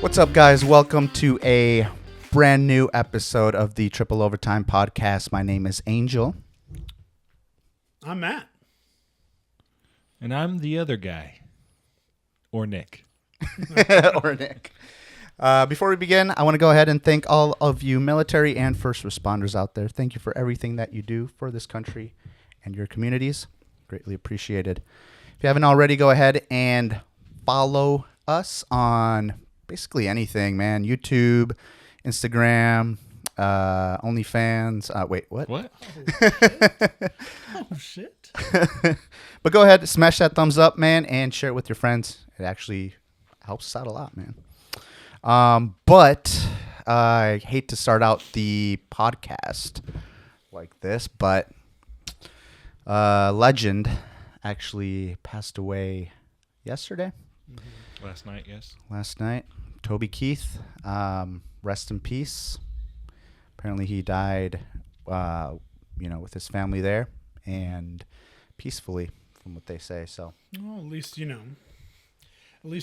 What's up, guys? Welcome to a brand new episode of the Triple Overtime Podcast. My name is Angel. I'm Matt. And I'm the other guy. Or Nick. Or Nick. Before we begin, I want to go ahead and thank all of you military and first responders out there. Thank you for everything that you do for this country and your communities. Greatly appreciated. If you haven't already, go ahead and follow us on basically anything, man. YouTube, Instagram, OnlyFans. Wait, what? What? Oh, shit. But go ahead, smash that thumbs up, man, and share it with your friends. It actually helps us out a lot, man. But I hate to start out the podcast like this, but legend actually passed away yesterday. Last night, yes. Last night. Toby Keith, rest in peace. Apparently he died, with his family there and peacefully, from what they say. So, Well, at least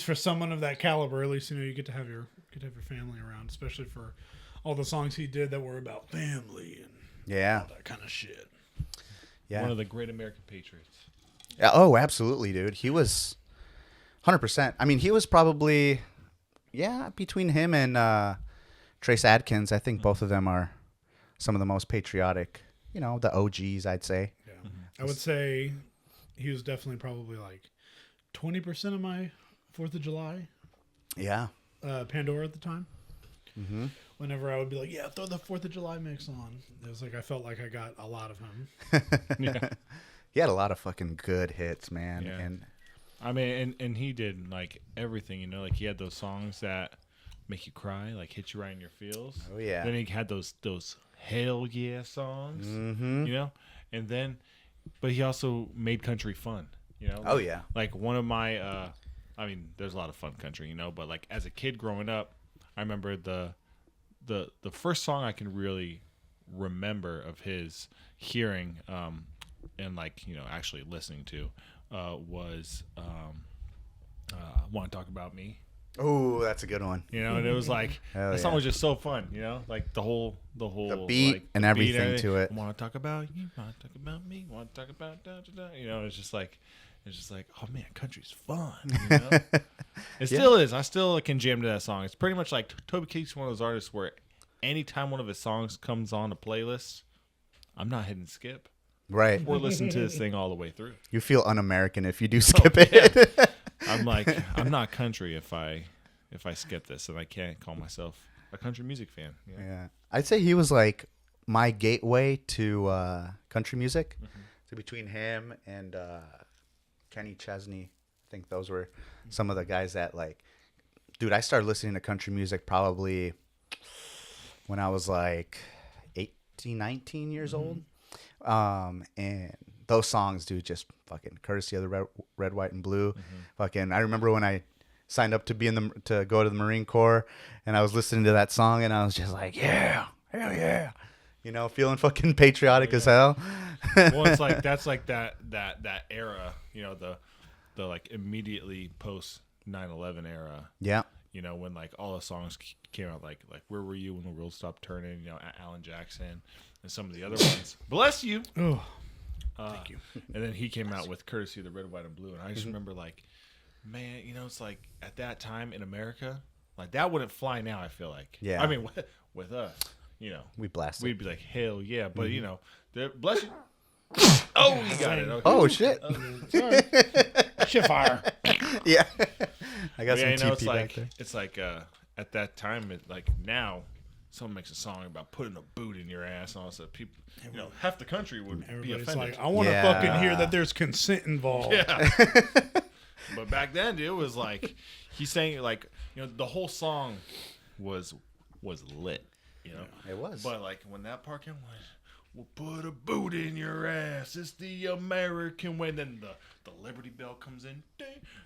for someone of that caliber, at least you get to have your family around, especially for all the songs he did that were about family and all that kind of shit. Yeah, One of the great American patriots. Yeah, oh, absolutely, dude. He was 100%. I mean, he was probably, between him and Trace Adkins, I think both of them are some of the most patriotic, the OGs, I'd say. Yeah. I would say he was definitely probably like 20% of my 4th of July Yeah. Pandora at the time. Mm-hmm. Whenever I would be like, yeah, throw the 4th of July mix on. It was like I felt like I got a lot of him. Yeah. He had a lot of fucking good hits, man. Yeah. And I mean, and he did, like, everything, like, he had those songs that make you cry, like, hit you right in your feels. Oh, yeah. Then he had those hell yeah songs, and then, but he also made country fun, Oh, yeah. Like, one of my, there's a lot of fun country, but, like, as a kid growing up, I remember the first song I can really remember of his hearing, and, like, actually listening to, was Want to Talk About Me. Oh, that's a good one. And it was like, that song was just so fun, like the beat like, and everything to it. Want to talk about you, want to talk about me, want to talk about it's just like, oh man, country's fun, It still is. I still can jam to that song. It's pretty much like Toby Keith's one of those artists where anytime one of his songs comes on a playlist, I'm not hitting skip. Right. Or listen to this thing all the way through. You feel un-American if you do skip it. Yeah. I'm like, I'm not country if I skip this, and I can't call myself a country music fan. Yeah. I'd say he was like my gateway to country music. Mm-hmm. So between him and Kenny Chesney, I think those were some of the guys that, like, dude, I started listening to country music probably when I was like 18, 19 years old. And those songs, dude, just fucking courtesy of the red, white, and blue. Mm-hmm. Fucking, I remember when I signed up to go to the Marine Corps, and I was listening to that song, and I was just like, yeah, hell yeah, feeling fucking patriotic as hell. Well, it's like that's like that era, the like immediately post 9/11 era. Yeah. When like all the songs came out, like Where Were You When the World Stopped Turning, Alan Jackson, and some of the other ones. Bless you. Oh, thank you. And then he came out with Courtesy of the Red, White, and Blue, and I just remember, like, man, it's like at that time in America, like that wouldn't fly now. I feel like, yeah. I mean, with us, we blast. We'd be like, hell yeah, but bless you. Oh, you got it. Okay. Oh shit! Sorry. Shit fire. Yeah, I got some TP it's back like, there. It's like at that time, like now, someone makes a song about putting a boot in your ass, and all that. People, half the country would be offended. Like, I want to fucking hear that there's consent involved. Yeah. But back then, dude, it was like he's saying, like, the whole song was lit. It was. But like when that part came, like, we'll put a boot in your ass. It's the American way. Then the Liberty Bell comes in,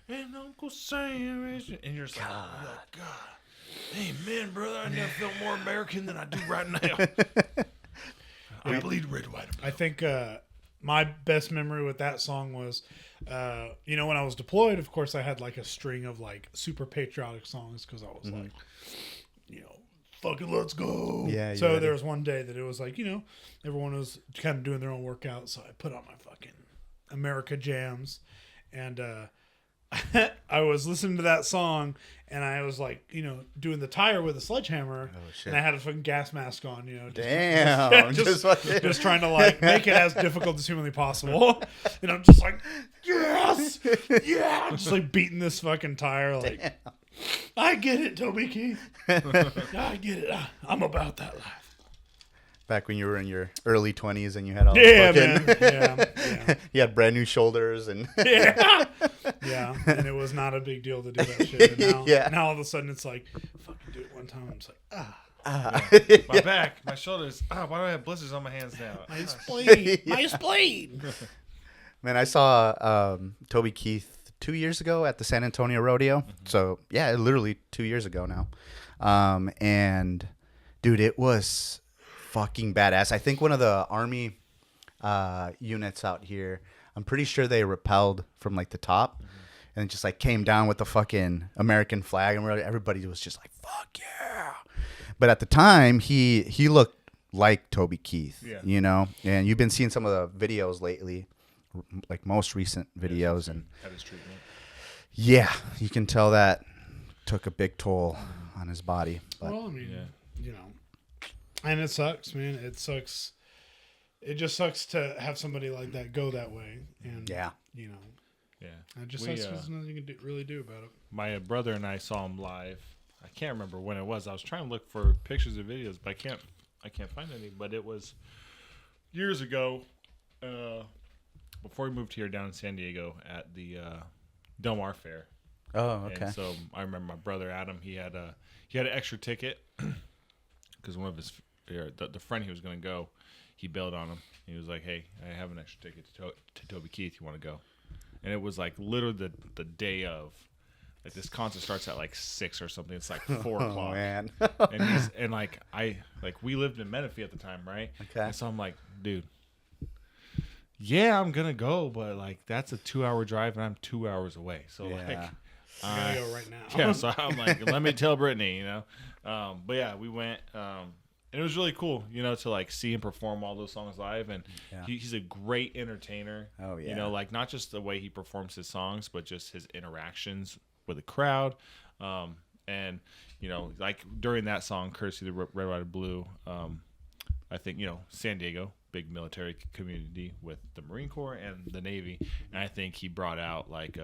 and Uncle Sam is, and you're just like, God, amen, brother. I never felt more American than I do right now. I bleed red, white, and blue. I think my best memory with that song was, when I was deployed, of course, I had like a string of like super patriotic songs because I was like, fucking let's go. Yeah. So there was one day that it was like, everyone was kind of doing their own workout. So I put on my fucking America jams and, I was listening to that song and I was like, doing the tire with a sledgehammer and I had a fucking gas mask on, just trying to like make it as difficult as humanly possible. And I'm just like, yes, yeah, I'm just like beating this fucking tire. Like, damn. I get it, Toby Keith. I get it. I'm about that life. Back when you were in your early 20s and you had all the fucking... Yeah. You had brand new shoulders and... Yeah, and it was not a big deal to do that shit. And now all of a sudden it's like, fucking do it one time. I'm just like, My back, my shoulders. Why do I have blisters on my hands now? My spleen. My spleen. Man, I saw Toby Keith 2 years ago at the San Antonio Rodeo. So, yeah, literally 2 years ago now. And, dude, it was... fucking badass. I think one of the Army units out here, I'm pretty sure they rappelled from like the top and just like came down with the fucking American flag and everybody was just like, fuck yeah. But at the time, he looked like Toby Keith, and you've been seeing some of the videos lately, like most recent videos, and had his treatment. Yeah, you can tell that took a big toll on his body. But, well, I mean, and it sucks, man. It sucks. It just sucks to have somebody like that go that way. And, Yeah. It just sucks because there's nothing you can really do about it. My brother and I saw him live. I can't remember when it was. I was trying to look for pictures or videos, but I can't find any. But it was years ago, before we moved here down in San Diego at the Del Mar Fair. Oh, okay. And so I remember my brother Adam. He had an extra ticket because one of his the friend he was going to go, he bailed on him. He was like, "Hey, I have an extra ticket to Toby Keith. You want to go?" And it was like literally the day of. Like this concert starts at like 6 or something. It's like 4 o'clock. Oh man! and we lived in Menifee at the time, right? Okay. And so I'm like, dude, yeah, I'm gonna go, but like that's a 2-hour drive, and I'm 2 hours away. So yeah. I gotta go right now. Yeah. So I'm like, let me tell Brittany, But yeah, we went. And it was really cool, to like see him perform all those songs live, and he's a great entertainer. Oh yeah. Like not just the way he performs his songs, but just his interactions with the crowd, and like during that song, "Courtesy of the Red, White, and Blue," I think San Diego, big military community with the Marine Corps and the Navy, and I think he brought out like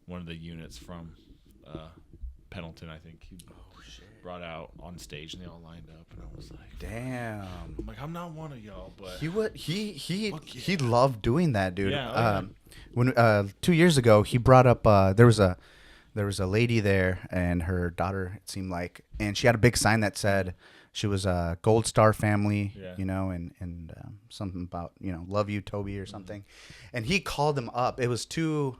one of the units from Pendleton. I think he brought out on stage, and they all lined up, and I was like, "Damn!" I'm like, I'm not one of y'all, but he loved doing that, dude. Yeah, when 2 years ago, he brought up there was a lady there and her daughter, it seemed like, and she had a big sign that said she was a Gold Star family, and something about love you, Toby, or something. And he called them up. It was two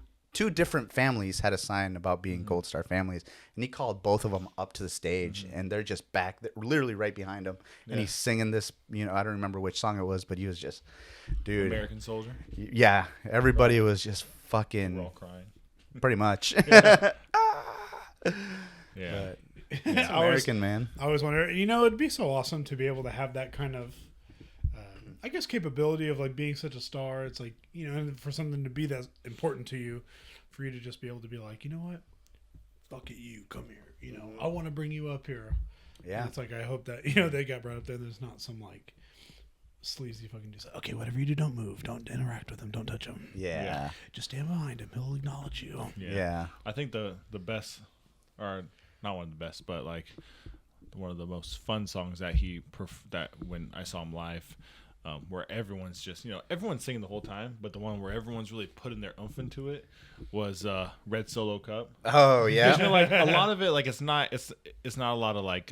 different families had a sign about being Gold Star families, and he called both of them up to the stage, and they're just back, literally right behind him, and he's singing this. I don't remember which song it was, but he was just, dude, American Soldier. Yeah, everybody was just fucking. We're all crying. Pretty much. Yeah. It's American, man. I always wonder, it'd be so awesome to be able to have that kind of, I guess, capability of like being such a star. It's like, and for something to be that important to you, for you to just be able to be like, you know what? Fuck it, you come here. I want to bring you up here. Yeah. And it's like, I hope that, they got brought up there. There's not some like sleazy fucking dude. Okay, whatever you do, don't move. Don't interact with him. Don't touch him. Yeah. Just stand behind him. He'll acknowledge you. Yeah. I think the best, or not one of the best, but like one of the most fun songs that that when I saw him live, where everyone's just everyone's singing the whole time, but the one where everyone's really putting their oomph into it was Red Solo Cup. Oh yeah. Like a lot of it, like it's not a lot of like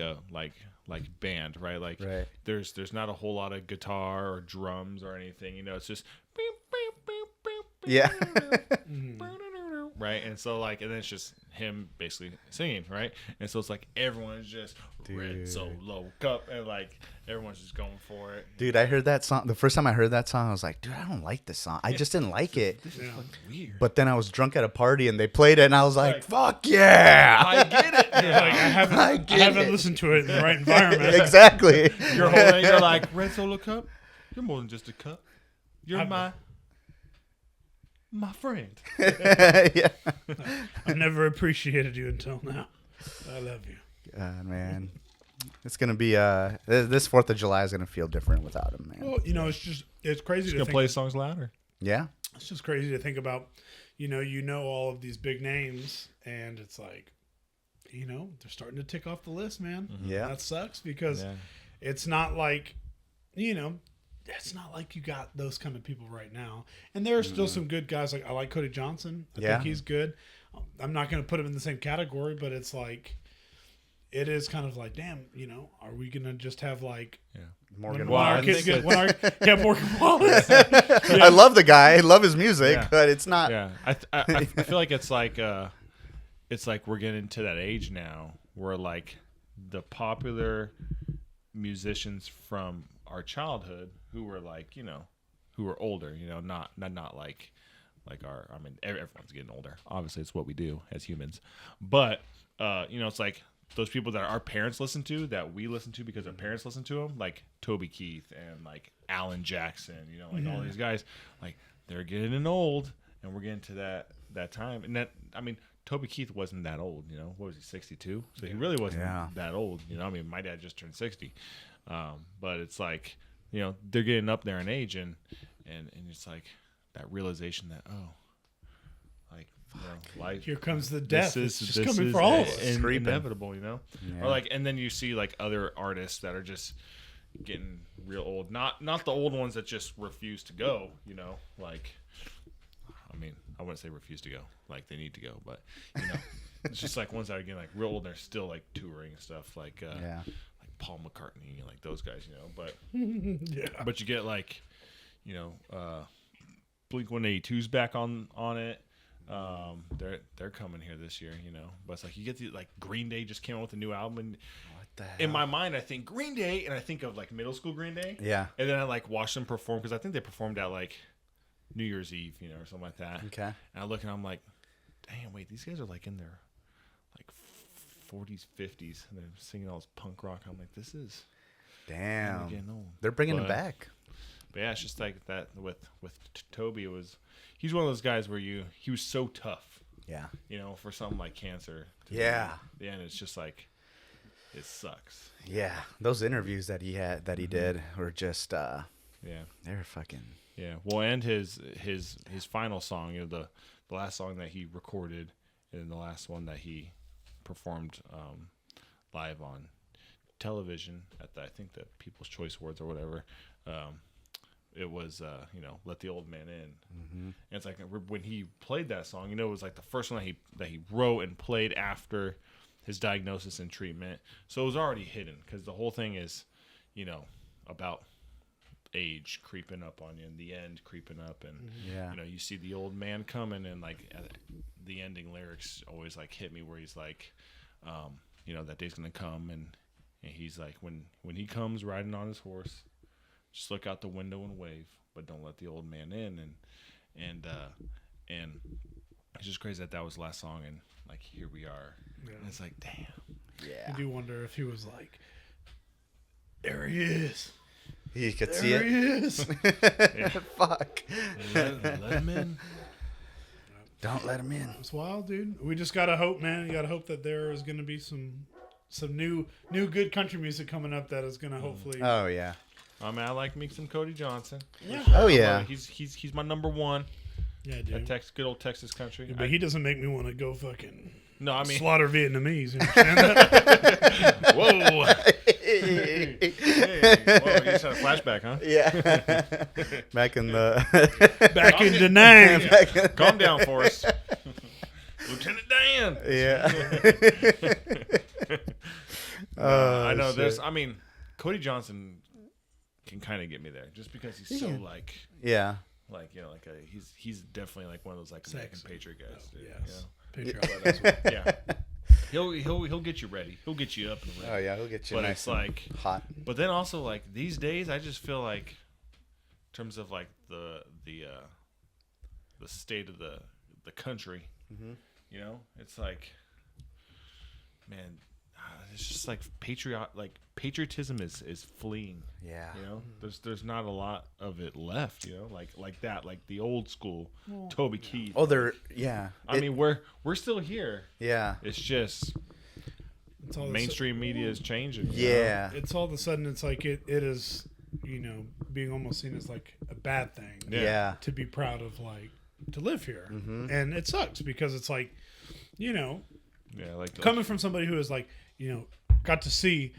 band, right? Like right. There's not a whole lot of guitar or drums or anything. It's just yeah. right? And so like, and then it's just him basically singing, right? And so it's like everyone's just red solo cup, and like everyone's just going for it. Dude, I heard that song. The first time I heard that song, I was like, dude, I don't like this song. I just didn't like it. This is fucking weird. But then I was drunk at a party and they played it, and I was like, fuck yeah. I get it. Like, I haven't listened to it in the right environment. Exactly. You're like, red solo cup? You're more than just a cup. You're my friend. Yeah. I've never appreciated you until now. I love you. Man. It's going to be, this 4th of July is going to feel different without him, man. Well, it's crazy He's to gonna think. play songs louder. Yeah. It's just crazy to think about, you know all of these big names, and it's like, they're starting to tick off the list, man. Mm-hmm. Yeah. That sucks because it's not like, it's not like you got those kind of people right now. And there are still some good guys. Like, I like Cody Johnson. I think he's good. I'm not going to put him in the same category, but it's like, it is kind of like, damn, are we going to just have like Morgan Wallace? Wallace. Morgan Wallace. I love the guy. I love his music, but it's not. Yeah, I feel like it's like we're getting to that age now where like the popular musicians from our childhood who were like, who were older, not like our, I mean, everyone's getting older. Obviously, it's what we do as humans. But, it's like those people that our parents listen to, that we listen to because our parents listen to them, like Toby Keith and like Alan Jackson, like all these guys, like they're getting old, and we're getting to that time. And that, I mean, Toby Keith wasn't that old, what was he, 62? So he really wasn't that old, I mean, my dad just turned 60. But it's like, they're getting up there in age, and it's like that realization that, life. Here comes the death. This It's just coming for all of us. Inevitable, Yeah. Or like, and then you see like other artists that are just getting real old. Not the old ones that just refuse to go, like, I mean, I wouldn't say refuse to go, like they need to go, but it's just like ones that are getting like real old and they're still like touring and stuff, like like Paul McCartney, like those guys, but but you get like, Blink-182's back on it. They're coming here this year, but it's like you get the, like, Green Day just came out with a new album, and What the hell? in my mind I think Green Day, and I think of like middle school Green Day, Yeah. and then I like watch them perform because I think they performed at like New Year's Eve, or something like that. Okay. And I look and I'm like, damn, wait, these guys are like in their like 40s, 50s, and they're singing all this punk rock. I'm like, this is Damn. getting old. They're bringing it back. But yeah, it's just like that with Toby. He's one of those guys where he was so tough, Yeah. for something like cancer. Yeah. And it's just like, it sucks. Yeah. Those interviews that he did were just, Yeah. they're fucking. Yeah. Well, and his final song, the last song that he recorded, and the last one that he performed live on television at I think the People's Choice Awards or whatever. It was Let the Old Man In. And it's like when he played that song, it was like the first one that he wrote and played after his diagnosis and treatment. So it was already hidden because the whole thing is, about age creeping up on you, and the end creeping up, and you see the old man coming, and like the ending lyrics always like hit me where he's like, that day's gonna come, and he's like, when he comes riding on his horse, just look out the window and wave, but don't let the old man in. And it's just crazy that was the last song, and like here we are. Yeah. And it's like, damn. Yeah. I do wonder if he was like, there he is. You could There see he it. is. Fuck. Let him in. Don't let him in. It's wild, dude. We just gotta hope, man. You gotta hope that there is gonna be some new good country music coming up that is gonna hopefully. Oh yeah. I mean, I like me some Cody Johnson. Yeah. Oh yeah. He's my number one. Yeah, dude. Good old Texas country. Yeah, but he doesn't make me want to go fucking. No, I mean, slaughter Vietnamese. You understand that? whoa. Hey, whoa, you just had a flashback, huh? Yeah. Back in the. Back in Da Nang. Yeah. Calm down, Forrest. Lieutenant Dan. Yeah. I know. Shit. I mean, Cody Johnson can kind of get me there just because he's so like. Yeah. Like he's definitely like one of those like American Patriot guys. Dude, yes, Patriot. Yeah. He'll get you ready. He'll get you up and ready. Oh yeah, he'll get you. But nice it's like hot. But then also like these days, I just feel like, in terms of like the state of the country, it's like, man, it's just like patriotism is fleeing. Yeah. There's not a lot of it left. Like that, like the old school Toby Keith. Oh, yeah. I mean, we're still here. Yeah. It's just mainstream media is changing. Yeah. It's all of a sudden, it's like it is, being almost seen as like a bad thing. Yeah. To be proud of, like, to live here. Mm-hmm. And it sucks because it's like, like coming from somebody who is like, got to see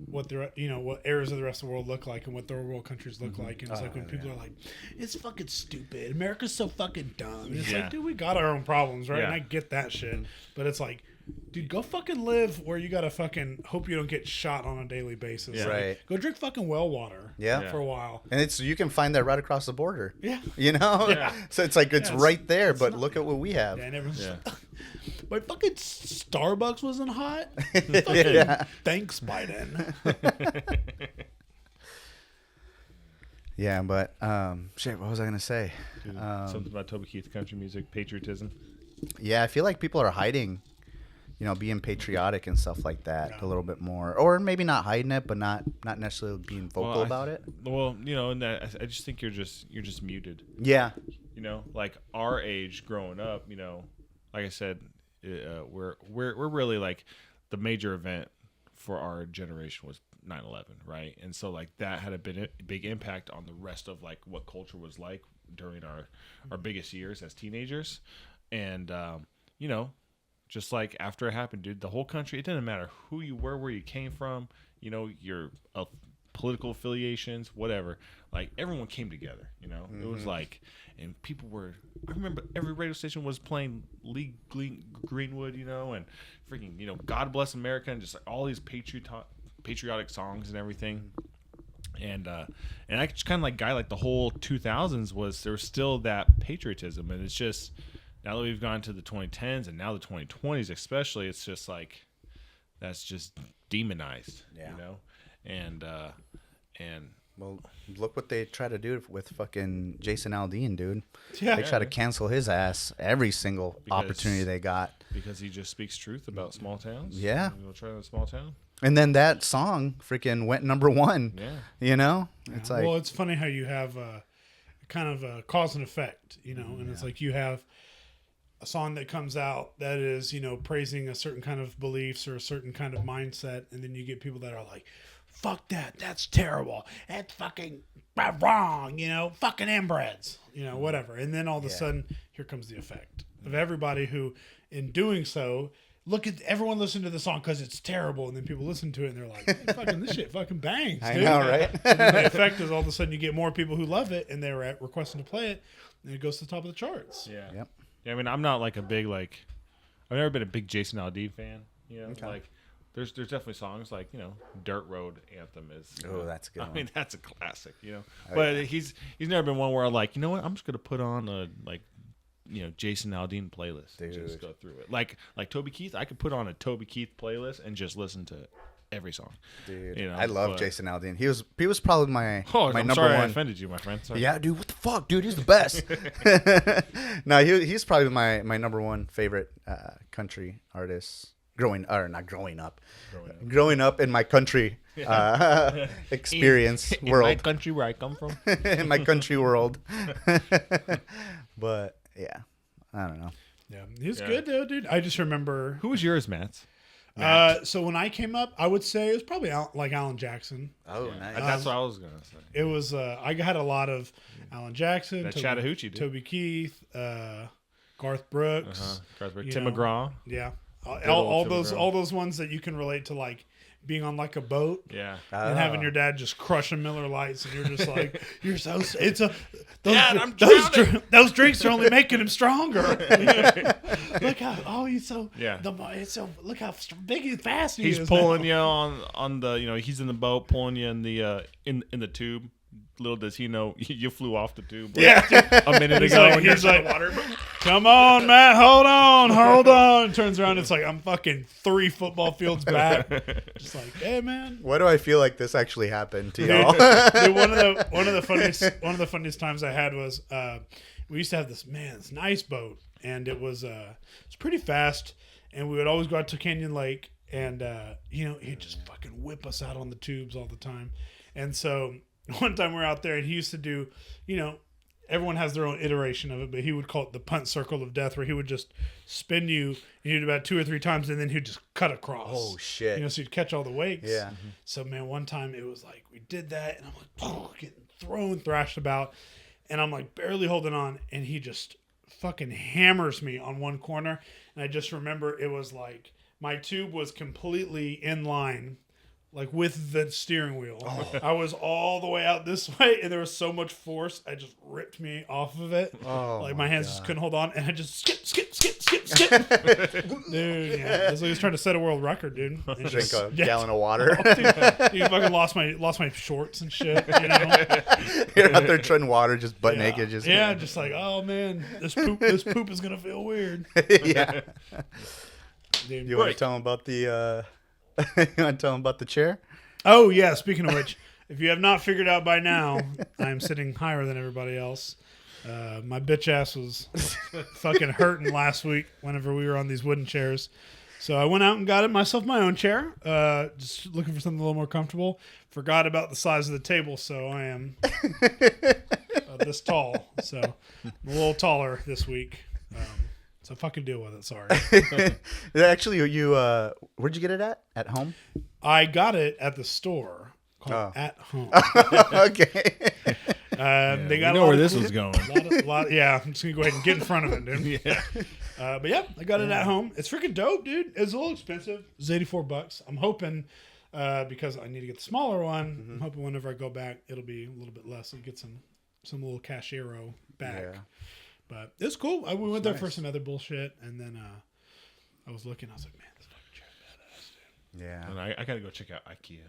what what areas of the rest of the world look like and what third world countries look like, and it's like when people are like, it's fucking stupid, America's so fucking dumb, and it's like, dude, we got our own problems, right? And I get that shit, but it's like, dude, go fucking live where you gotta fucking hope you don't get shot on a daily basis. Right. Go drink fucking well water. For a while. And you can find that right across the border. Yeah. So it's like it's right there, but look at what we have. Yeah, and everyone's my fucking Starbucks wasn't hot. Fucking thanks, Biden. Yeah, but shit, what was I gonna say? Dude, something about Toby Keith country music, patriotism. Yeah, I feel like people are hiding, being patriotic and stuff like that a little bit more, or maybe not hiding it, but not necessarily being vocal about it. Well, and that I just think you're just muted. Yeah. Like our age growing up, like I said, we're really like the major event for our generation was 9/11, right? And so like that had a big impact on the rest of like what culture was like during our biggest years as teenagers. And just like after it happened, dude, the whole country, it didn't matter who you were, where you came from, your political affiliations, whatever, like everyone came together. It was like, and people were, I remember every radio station was playing Lee Greenwood, and freaking, God Bless America, and just like all these patriotic songs and everything. And I just kind of like guy like the whole 2000s there was still that patriotism, and it's just now that we've gone to the 2010s and now the 2020s especially, it's just like that's just demonized. And well, look what they try to do with fucking Jason Aldean, dude. Yeah. They try to cancel his ass every single opportunity they got. Because he just speaks truth about small towns. Yeah. We'll try a small town. And then that song freaking went #1. Yeah. It's like, well, it's funny how you have a kind of a cause and effect, and it's like you have a song that comes out that is, praising a certain kind of beliefs or a certain kind of mindset, and then you get people that are like, fuck that, that's terrible, that's fucking wrong, fucking inbreds, whatever. And then all of a sudden, here comes the effect of everybody who, in doing so, look at everyone listen to the song because it's terrible, and then people listen to it and they're like, hey, fucking this shit fucking bangs, dude. I know, right? And the effect is all of a sudden you get more people who love it and they're requesting to play it, and it goes to the top of the charts. Yeah. Yep. Yeah, I mean, I'm not like a big I've never been a big Jason Aldean fan. Like there's definitely songs like Dirt Road Anthem is. That's a good. I mean, that's a classic. But he's never been one where I'm like, what, I'm just gonna put on a Jason Aldean playlist. Dude. Just go through it. Like Toby Keith, I could put on a Toby Keith playlist and just listen to every song. Dude, I love Jason Aldean. He was probably my number sorry one. I offended you, my friend. Sorry. Yeah, dude, what the fuck, dude? He's the best. No, he's probably my number one favorite country artist. Growing up in my country experience in world. my country where I come from. In my country world. But yeah, I don't know. Yeah, he's good though, dude. I just remember. Who was yours, Matt? So when I came up, I would say it was probably like Alan Jackson. Oh, nice. That's what I was gonna say. It was. I had a lot of Alan Jackson, That Chattahoochee, dude. Toby Keith, Garth Brooks, Tim McGraw. Yeah, Good all old Tim those McGraw. all those ones that you can relate to, like being on like a boat. Yeah. And having your dad just crushing Miller Lights, and you're just like, you're so. It's a. Dad, I'm drowning. Those drinks are only making him stronger. Look how he's so. Yeah. It's so. Look how big and fast he is. He's pulling you on the he's in the boat pulling you in the tube, little does he know you flew off the tube. Yeah, a minute ago. He's like, water. Come on, Matt, hold on. Turns around, it's like I'm fucking 3 football fields back. Just like, hey, man. Why do I feel like this actually happened to y'all? Dude, one of the funniest times I had was we used to have this nice boat, and it's pretty fast, and we would always go out to Canyon Lake, and he'd just fucking whip us out on the tubes all the time. And so one time we were out there, and he used to do, everyone has their own iteration of it, but he would call it the punt circle of death, where he would just spin you, and he'd do about 2 or 3 times, and then he'd just cut across. Oh, shit. So you'd catch all the wakes. Yeah. So, man, one time it was like we did that, and I'm like, getting thrashed about, and I'm like barely holding on, and he just fucking hammers me on one corner, and I just remember it was like my tube was completely in line, like with the steering wheel. Oh. I was all the way out this way, and there was so much force, I just ripped me off of it. Oh, like my hands just couldn't hold on, and I just skip. Dude, yeah. It was like he was trying to set a world record, dude. Drink a gallon of water. Oh, dude, you fucking lost my shorts and shit. You're out there treading water, just butt naked, just like, oh man, this poop is gonna feel weird. Yeah. Dude, you want to tell them about the? You want to tell them about the chair? Oh yeah. Speaking of which, if you have not figured out by now, I'm sitting higher than everybody else. My bitch ass was fucking hurting last week whenever we were on these wooden chairs. So I went out and got myself my own chair, just looking for something a little more comfortable. Forgot about the size of the table, so I am this tall. So I'm a little taller this week. So fucking deal with it. Sorry. Actually, where'd you get it at? At home? I got it at the store called At Home. Okay. They got where this was going. Yeah, I'm just gonna go ahead and get in front of it, dude. Yeah. But yeah, I got it at home. It's freaking dope, dude. It's a little expensive. It's $84. I'm hoping because I need to get the smaller one. I'm hoping whenever I go back, it'll be a little bit less. I'll get some little cashiero back. Yeah. But it's cool. We went there for some other bullshit, and then I was looking. I was like, man, this fucking chair is badass, dude. Yeah. And I gotta go check out IKEA.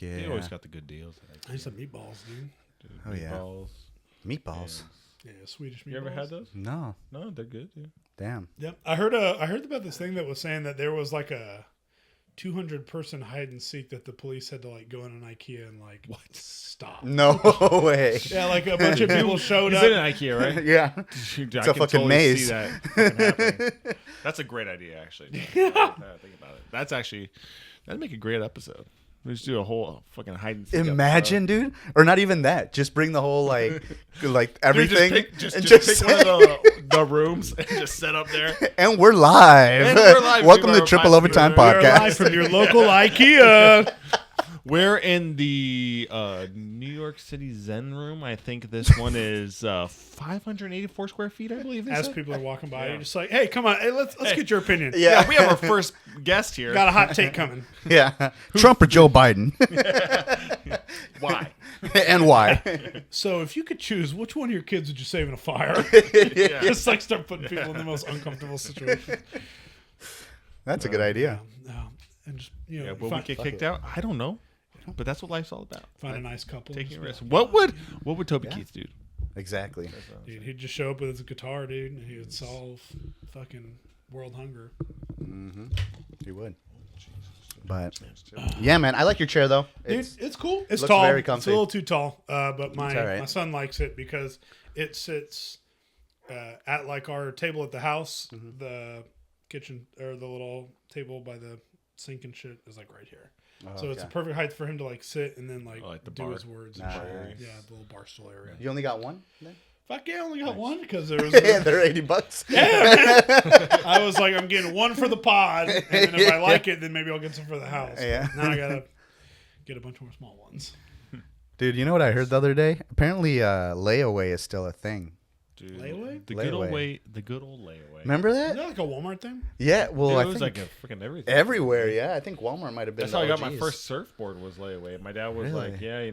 They always got the good deals. I need some meatballs, dude. Oh yeah. Meatballs. Yeah, Swedish meatballs. You ever had those? No, they're good. Yeah. Damn. Yep. I heard about this thing that was saying that there was like a 200-person hide and seek that the police had to like go in an IKEA and like stop. No way. Yeah, like a bunch of people showed up. He's in an IKEA, right? Yeah. It's a fucking maze. See that happening. That's a great idea, actually. Think about it. That'd make a great episode. We just do a whole fucking hide and seek. Imagine, dude, or not even that. Just bring the whole like everything. Dude, just pick one of the rooms and just set up there. And we're live. Welcome to Triple Overtime Podcast. We're live from your local IKEA. We're in the New York City Zen room. I think this one is 584 square feet, I believe. As people are walking by, you're just like, hey, come on. Hey, let's get your opinion. Yeah, we have our first guest here. Got a hot take coming. Yeah. Trump or Joe Biden? Why? And why? So if you could choose, which one of your kids would you save in a fire? Yeah. Just like start putting people in the most uncomfortable situations. That's a good idea. And just, will we get kicked out? I don't know. But that's what life's all about. Find a nice couple. Taking a risk. What would Toby Keith do? Exactly. Dude, he'd just show up with his guitar, dude, and he would solve fucking world hunger. Mm-hmm. He would. But yeah, man, I like your chair though. It's cool. It's looks tall. Very comfy. It's a little too tall, but my my son likes it because it sits at like our table at the house. The kitchen or the little table by the sink and shit is like right here. So it's a perfect height for him to like sit and then like do his words. Nice. And shit. Yeah, the little bar stool area. You only got one? Then? Fuck yeah, I only got one because there was. Yeah, they're $80. Yeah, I was like, I'm getting one for the pod, and then if I like it, then maybe I'll get some for the house. Yeah. Now I gotta get a bunch more small ones. Dude, you know what I heard the other day? Apparently, layaway is still a thing. Dude, layaway? The good old layaway. Remember that? Is that like a Walmart thing? Yeah, well, Dude, I it was think like a freaking everything. Everywhere, yeah. I think Walmart might have been. That's how I got my first surfboard was layaway. My dad was like, "Yeah,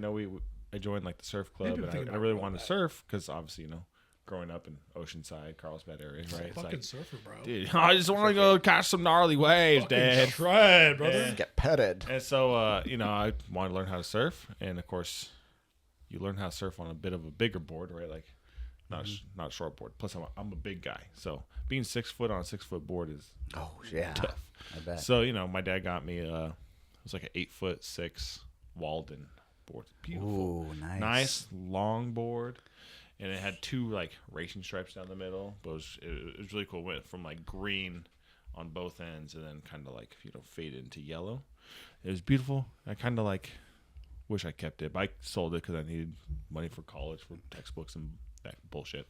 I joined like the surf club, and I really wanted to surf because obviously, growing up in Oceanside, Carlsbad area, right? Fucking like, surfer, bro. Dude, I just want to go catch some gnarly waves, Dad. Try it, brother. Get petted. And so, I wanted to learn how to surf, and of course, you learn how to surf on a bit of a bigger board, right? Like not short board. Plus, I'm a big guy, so being 6 foot on a 6 foot board is tough. I bet. So my dad got me it was like an 8'6" Walden board. Beautiful, ooh, nice long board, and it had 2 like racing stripes down the middle. But it was really cool. It went from like green on both ends, and then kind of like faded into yellow. It was beautiful. I kind of like wish I kept it, but I sold it because I needed money for college for textbooks and that bullshit.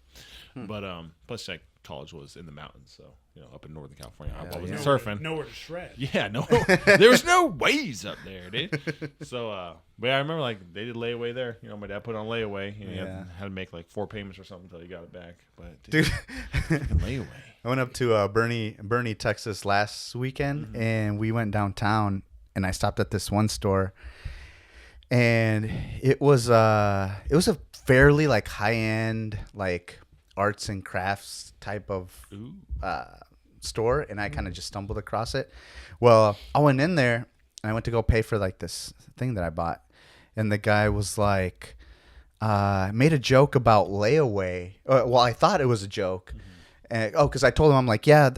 But plus like college was in the mountains, so up in Northern California, I wasn't surfing. Nowhere to shred. Yeah, no, there was no waves up there, dude. So, but I remember like they did layaway there. My dad put it on layaway. He had to make like 4 payments or something until he got it back. But dude, layaway. I went up to Bernie, Texas last weekend, and we went downtown, and I stopped at this one store, and it was a fairly like high end like arts and crafts type of store, and I kind of just stumbled across it. Well, I went in there and I went to go pay for like this thing that I bought, and the guy was like made a joke about layaway. Well, I thought it was a joke. And, because I told him, I'm like, yeah,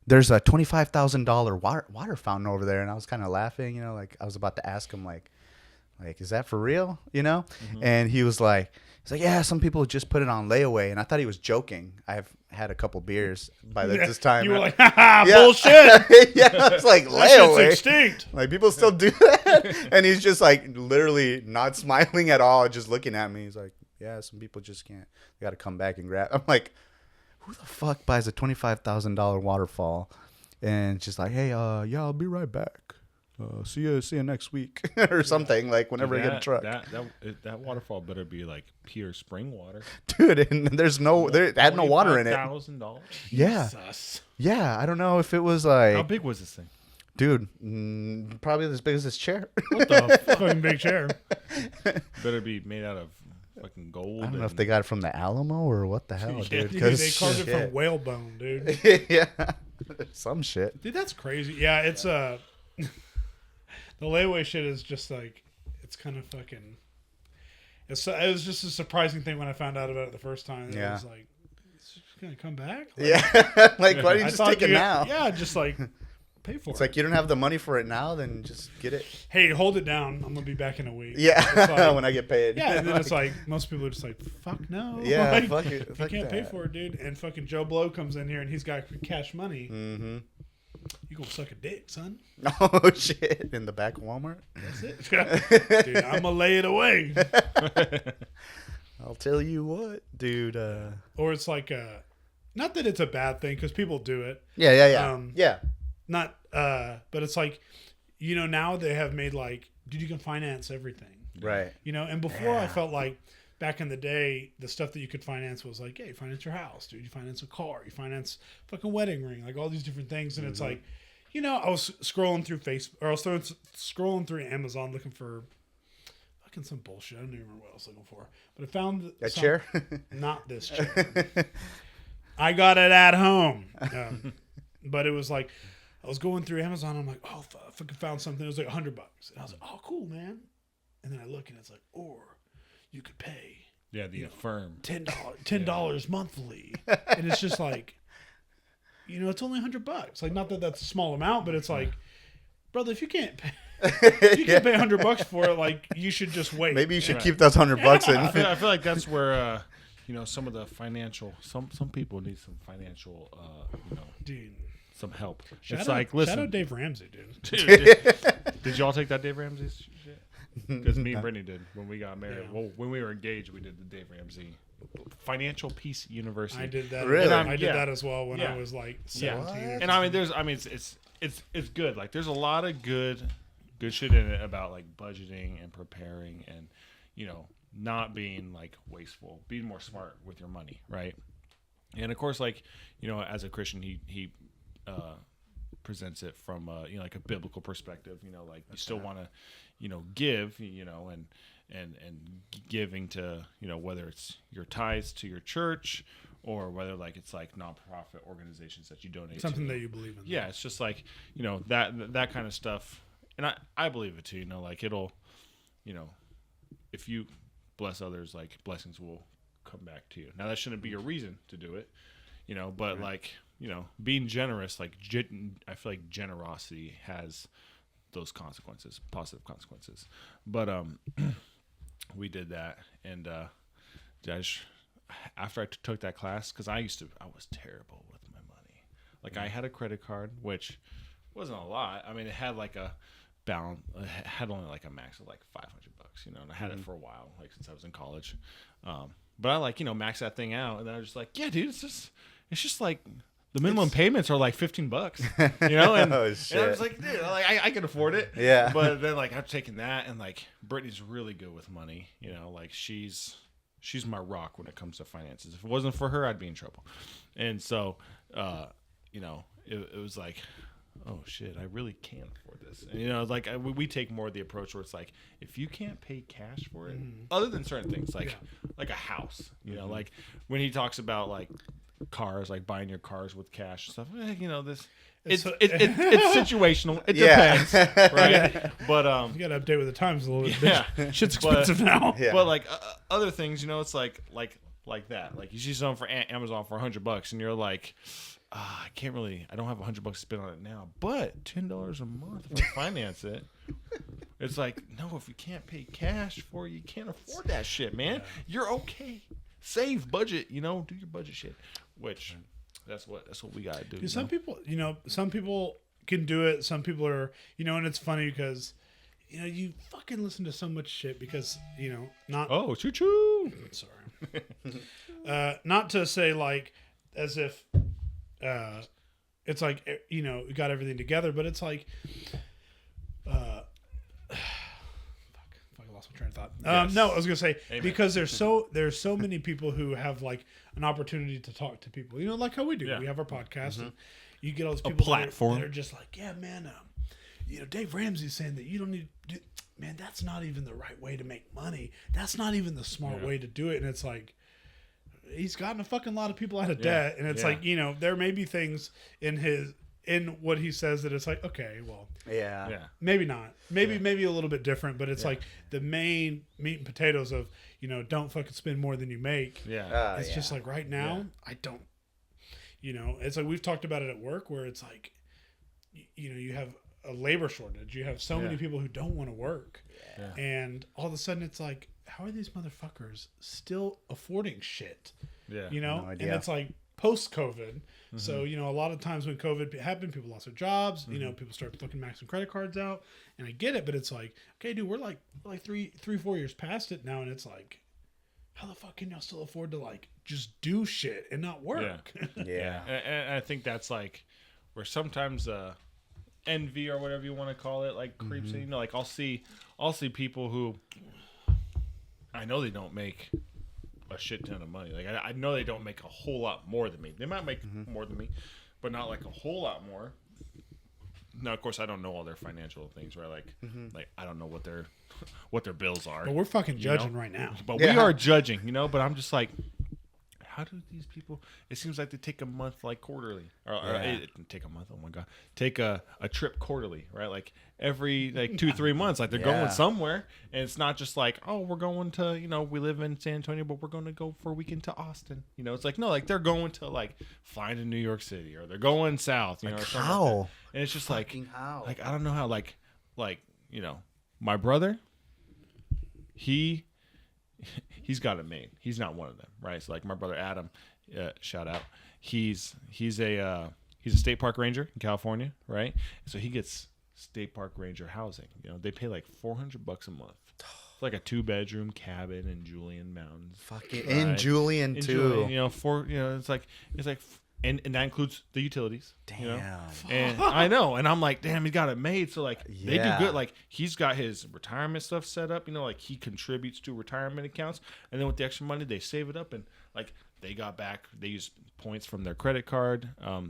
there's a $25,000 water fountain over there, and I was kind of laughing, like I was about to ask him like, is that for real, And he was like, yeah, some people just put it on layaway, and I thought he was joking. I've had a couple beers by this time. You were like, haha, bullshit. Yeah, I was like, layaway. That shit's extinct. Like, people still do that? And he's just like literally not smiling at all, just looking at me. He's like, yeah, some people just can't. They got to come back and grab. I'm like, who the fuck buys a $25,000 waterfall and just like, hey, yeah, I'll be right back. See you next week or something, like whenever I get a truck. That waterfall better be like pure spring water, dude. And there had no water in it. $1,000. Yeah, Jesus. Yeah. I don't know if it was like, how big was this thing, dude? Probably as big as this chair. What the fucking big chair? Better be made out of fucking gold. I don't know if they got it from the Alamo or what the hell, dude. Dude, they carved it from whale bone, dude. Yeah, some shit. Dude, that's crazy. Yeah, it's the layaway shit is just like, it's kind of fucking. It was just a surprising thing when I found out about it the first time. Yeah. I was like, it's just gonna come back. Like, yeah, like why don't you just take it now? Yeah, just like pay for it. It's like you don't have the money for it now, then just get it. Hey, hold it down. I'm gonna be back in a week. Yeah, like, when I get paid. Yeah, and then it's like most people are just like, fuck no. Yeah, like, fuck it. You can't pay for it, dude. And fucking Joe Blow comes in here and he's got cash money. Mm-hmm. You gonna suck a dick, son? Oh shit! In the back of Walmart. That's it, dude. I'm gonna lay it away. I'll tell you what, dude. Or it's like, not that it's a bad thing because people do it. Yeah. Yeah. Not, but it's like, now they have made like, dude, you can finance everything, right? And before I felt like. Back in the day, the stuff that you could finance was like, hey, you finance your house, dude. You finance a car. You finance fucking wedding ring. Like all these different things. And it's like, I was scrolling through Facebook, or I was scrolling through Amazon looking for fucking some bullshit. I don't even remember what I was looking for. But I found a chair? Not this chair. I got it at home. But it was like, I was going through Amazon. I'm like, oh, I fucking found something. It was like $100. And I was like, oh, cool, man. And then I look and it's like, or you could pay. Yeah, the Affirm. $10 monthly. And it's just like, it's only $100. Like, not that that's a small amount, but it's like, brother, if you can't pay, pay $100 for it, like, you should just wait. Maybe you should keep those $100 in. I feel like that's where, some of the financial, some people need some financial, dude, some help. Shout out Dave Ramsey, dude. Did y'all take that Dave Ramsey shit? Because me and Brittany did when we got married. Yeah. Well, when we were engaged, we did the Dave Ramsey Financial Peace University. I did that. Really? I did that as well when I was like 17. And it's good. Like there's a lot of good shit in it about like budgeting and preparing and not being like wasteful, being more smart with your money, right? And of course, like as a Christian, he presents it from like a biblical perspective. Like you still want to give, and giving to, whether it's your tithes to your church or whether like it's like nonprofit organizations that you donate something to. That you believe in. Yeah. It's just like, that kind of stuff. And I believe it too, like it'll, if you bless others, like blessings will come back to you. Now that shouldn't be a reason to do it, you know, but like, you know, being generous, like I feel like generosity has those consequences, positive consequences. But we did that, and after I took that class, because I was terrible with my money. Like I had a credit card, which wasn't a lot. I mean, it had like a balance. It had only like a max of like $500, you know, and I had it for a while, like since I was in college. But I like, you know, maxed that thing out, and then I was just like, yeah, dude, it's just like the minimum payments are like $15, you know, and, oh, and I was like, dude, like, I can afford it. Yeah. But then like I've taken that, and like Brittany's really good with money, you know, like she's my rock when it comes to finances. If it wasn't for her, I'd be in trouble. And so, you know, it was like, oh shit, I really can't afford this. And, you know, like we take more of the approach where it's like, if you can't pay cash for it, other than certain things, like a house, you know, like when he talks about like cars, like buying your cars with cash and stuff, you know, it's situational. It depends, right? Yeah. But you got to update with the times a little bit. Yeah, Shit's expensive now. Yeah. But like other things, you know, it's like that. Like you see something for Amazon for $100, and you're like, I don't have $100 to spend on it now, but $10 a month if I finance it. It's like, no, if you can't pay cash for it, you can't afford that shit, man. You're okay. Save, budget, you know, do your budget shit. Which that's what we gotta do. Some people, you know, some people can do it. Some people are, you know, and it's funny because, you know, you fucking listen to so much shit because, you know, not. Oh, choo choo. Sorry. Not to say like as if, it's like, you know, we got everything together, but it's like, fuck, I lost my train of thought. Yes. No, I was gonna say Amen. because there's so many people who have like an opportunity to talk to people, you know, like how we do. Yeah. We have our podcast, and you get all those A people platform. that are just like, yeah, man, you know, Dave Ramsey's saying that you don't need to do, man, that's not even the right way to make money. That's not even the smart way to do it. And it's like, he's gotten a fucking lot of people out of debt, and it's like, you know, there may be things in what he says that it's like, okay, well, maybe not, maybe a little bit different, but it's like the main meat and potatoes of, you know, don't fucking spend more than you make. It's just like right now, I don't, you know, it's like we've talked about it at work where it's like, you know, you have a labor shortage, you have so many people who don't want to work, and all of a sudden it's like, how are these motherfuckers still affording shit? You know, No and idea. it's like post-COVID. So, you know, a lot of times when COVID happened, people lost their jobs. You know, people start fucking maxing credit cards out, and I get it, but it's like, okay, dude, we're like 4 years past it now, and it's like, how the fuck can y'all still afford to like just do shit and not work? And I think that's like where sometimes envy or whatever you want to call it, like creeps in. You know, like I'll see people who I know they don't make a shit ton of money. Like I know they don't make a whole lot more than me. They might make more than me, but not like a whole lot more. Now, of course, I don't know all their financial things, right? Like, like I don't know what their bills are. But we're fucking judging right now. But we are judging, you know. But I'm just like, how do these people? It seems like they take a month like quarterly, or take a month. Oh my god, take a trip quarterly, right? Like every like 2-3 months, like they're going somewhere, and it's not just like, oh, we're going to, you know, we live in San Antonio, but we're going to go for a weekend to Austin. You know, it's like no, like they're going to like flying to New York City, or they're going south. You know, or something how? like that. And it's just like I don't know how. Like you know, my brother, he's got it made. He's not one of them, right? So like my brother Adam, shout out. He's a state park ranger in California, right? So he gets state park ranger housing. You know, they pay like $400 a month. It's like a 2-bedroom cabin in Julian Mountains. Fucking in Julian too. You know, it's like. And that includes the utilities. Damn. You know? And I know. And I'm like, damn, he got it made. So, like, they do good. Like, he's got his retirement stuff set up. You know, like, he contributes to retirement accounts. And then with the extra money, they save it up. And, like, they got back. They used points from their credit card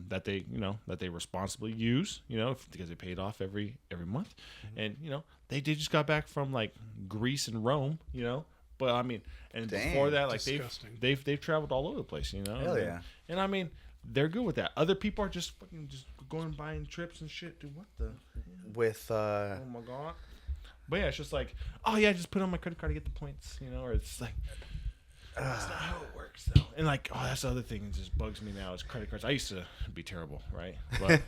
that they responsibly use, you know, because they paid off every month. And, you know, they just got back from, like, Greece and Rome, you know. But, I mean, and before that, like, they've traveled all over the place, you know. Hell yeah. And, I mean, they're good with that. Other people are just fucking just going buying trips and shit. Dude, what the hell? With oh my god. But yeah, it's just like, oh yeah, just put it on my credit card to get the points, you know, or it's like, that's not how it works though. And like, oh, that's the other thing that just bugs me now is credit cards. I used to be terrible, right? But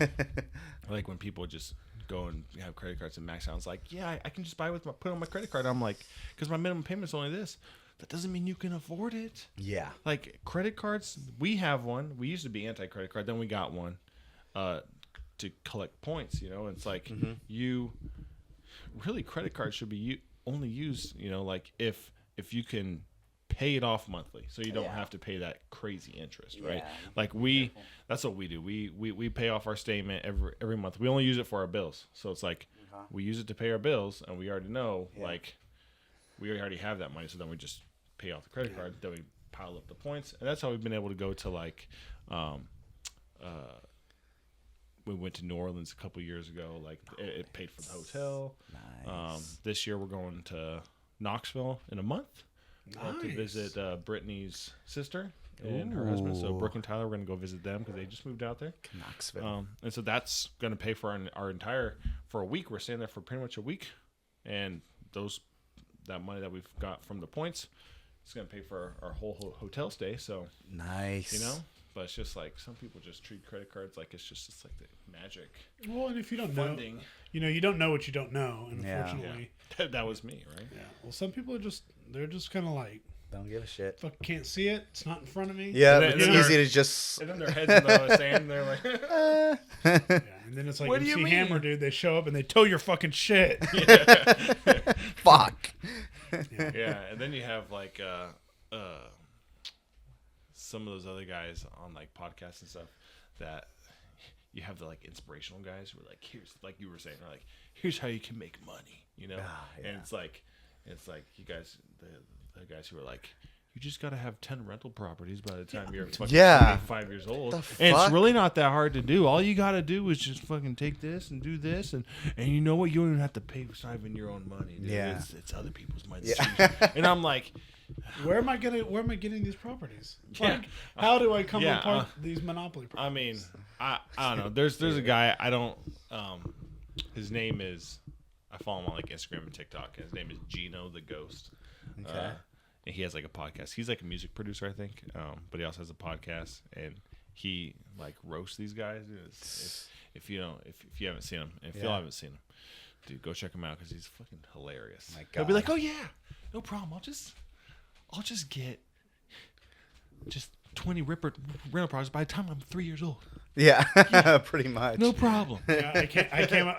like when people just go and have credit cards and max out, it's like, yeah, I can just buy with my put it on my credit card. I'm like, because my minimum payment's only this. That doesn't mean you can afford it. Yeah. Like credit cards, we have one. We used to be anti-credit card, then we got one to collect points. You know, it's like you really credit cards should be only used. You know, like if you can pay it off monthly, so you don't have to pay that crazy interest, right? Like that's what we do. We pay off our statement every month. We only use it for our bills, so it's like we use it to pay our bills, and we already know like we already have that money, so then we just pay off the credit card, then we pile up the points, and that's how we've been able to go to like we went to New Orleans a couple years ago. Like it paid for the hotel. Nice. This year we're going to Knoxville in a month. To visit Brittany's sister and her husband. So Brooke and Tyler, we're going to go visit them because they just moved out there. Knoxville. And so that's going to pay for our entire, for a week. We're staying there for pretty much a week. And that money that we've got from the points is going to pay for our whole hotel stay. So nice. You know? But it's just like some people just treat credit cards like it's like the magic. Well, and if you don't funding. know, you don't know what you don't know. And unfortunately, that was me, right? Yeah. Well, some people they're just kind of like, don't give a shit. Fuck, can't see it. It's not in front of me. Yeah, it's easy to just. And then their heads in the sand. And they're like, yeah. And then it's like, what do you mean? Hammer, dude. They show up and they tow your fucking shit. Fuck. Yeah, and then you have like some of those other guys on like podcasts and stuff that you have the like inspirational guys who are like, here's, like you were saying, they're like, here's how you can make money, you know? And it's like you guys, the guys who are like, you just got to have 10 rental properties by the time you're fucking 25 years old. And it's really not that hard to do. All you got to do is just fucking take this and do this. And you know what? You don't even have to pay for even your own money. Dude. Yeah. It's other people's money. Yeah. And I'm like, where am I getting these properties? Like, how do I come apart these monopoly properties? I mean, I don't know. There's a guy, I don't, his name is, I follow him on like Instagram and TikTok. His name is Gino the Ghost. Okay. And he has like a podcast. He's like a music producer, I think. But he also has a podcast, and he like roasts these guys. If you haven't seen him, if y'all haven't seen him, dude, go check him out because he's fucking hilarious. My God. He'll be like, oh yeah, no problem. I'll just get 20 rental properties by the time I'm 3 years old. Yeah, pretty much. No problem. Yeah,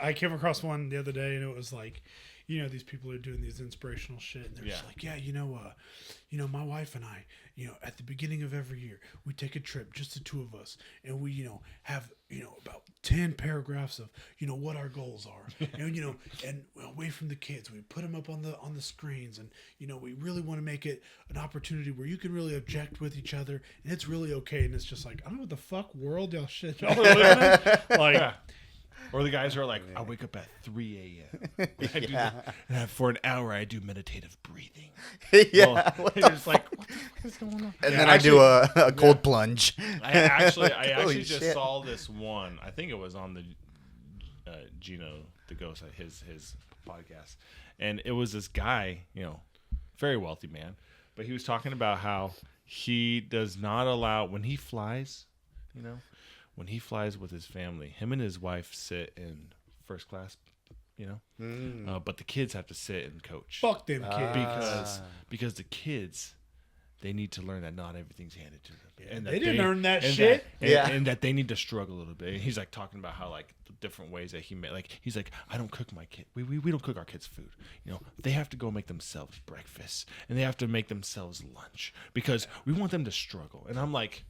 I came across one the other day, and it was like, these people are doing these inspirational shit, and they're just like, my wife and I, at the beginning of every year, we take a trip, just the two of us, and we, have, about 10 paragraphs of, what our goals are, and away from the kids, we put them up on the screens, and, we really want to make it an opportunity where you can really object with each other, and it's really okay, and it's just like, I don't know what the fuck world y'all are living in. Like, yeah. Or the guys who are like, I wake up at 3 a.m. And for an hour, I do meditative breathing. Yeah. Well, you're just like, what the fuck is going on? And then I do a cold plunge. I actually just saw this one. I think it was on the Gino the Ghost, his podcast. And it was this guy, very wealthy man. But he was talking about how he does not allow, when he flies, when he flies with his family, him and his wife sit in first class, but the kids have to sit and coach. Fuck them kids. Because the kids, they need to learn that not everything's handed to them. Yeah, and they didn't earn that shit. And that they need to struggle a little bit. And he's like talking about how like the different ways that he made. Like he's like, I don't cook my kid. We don't cook our kids food. They have to go make themselves breakfast and they have to make themselves lunch because we want them to struggle. And I'm like,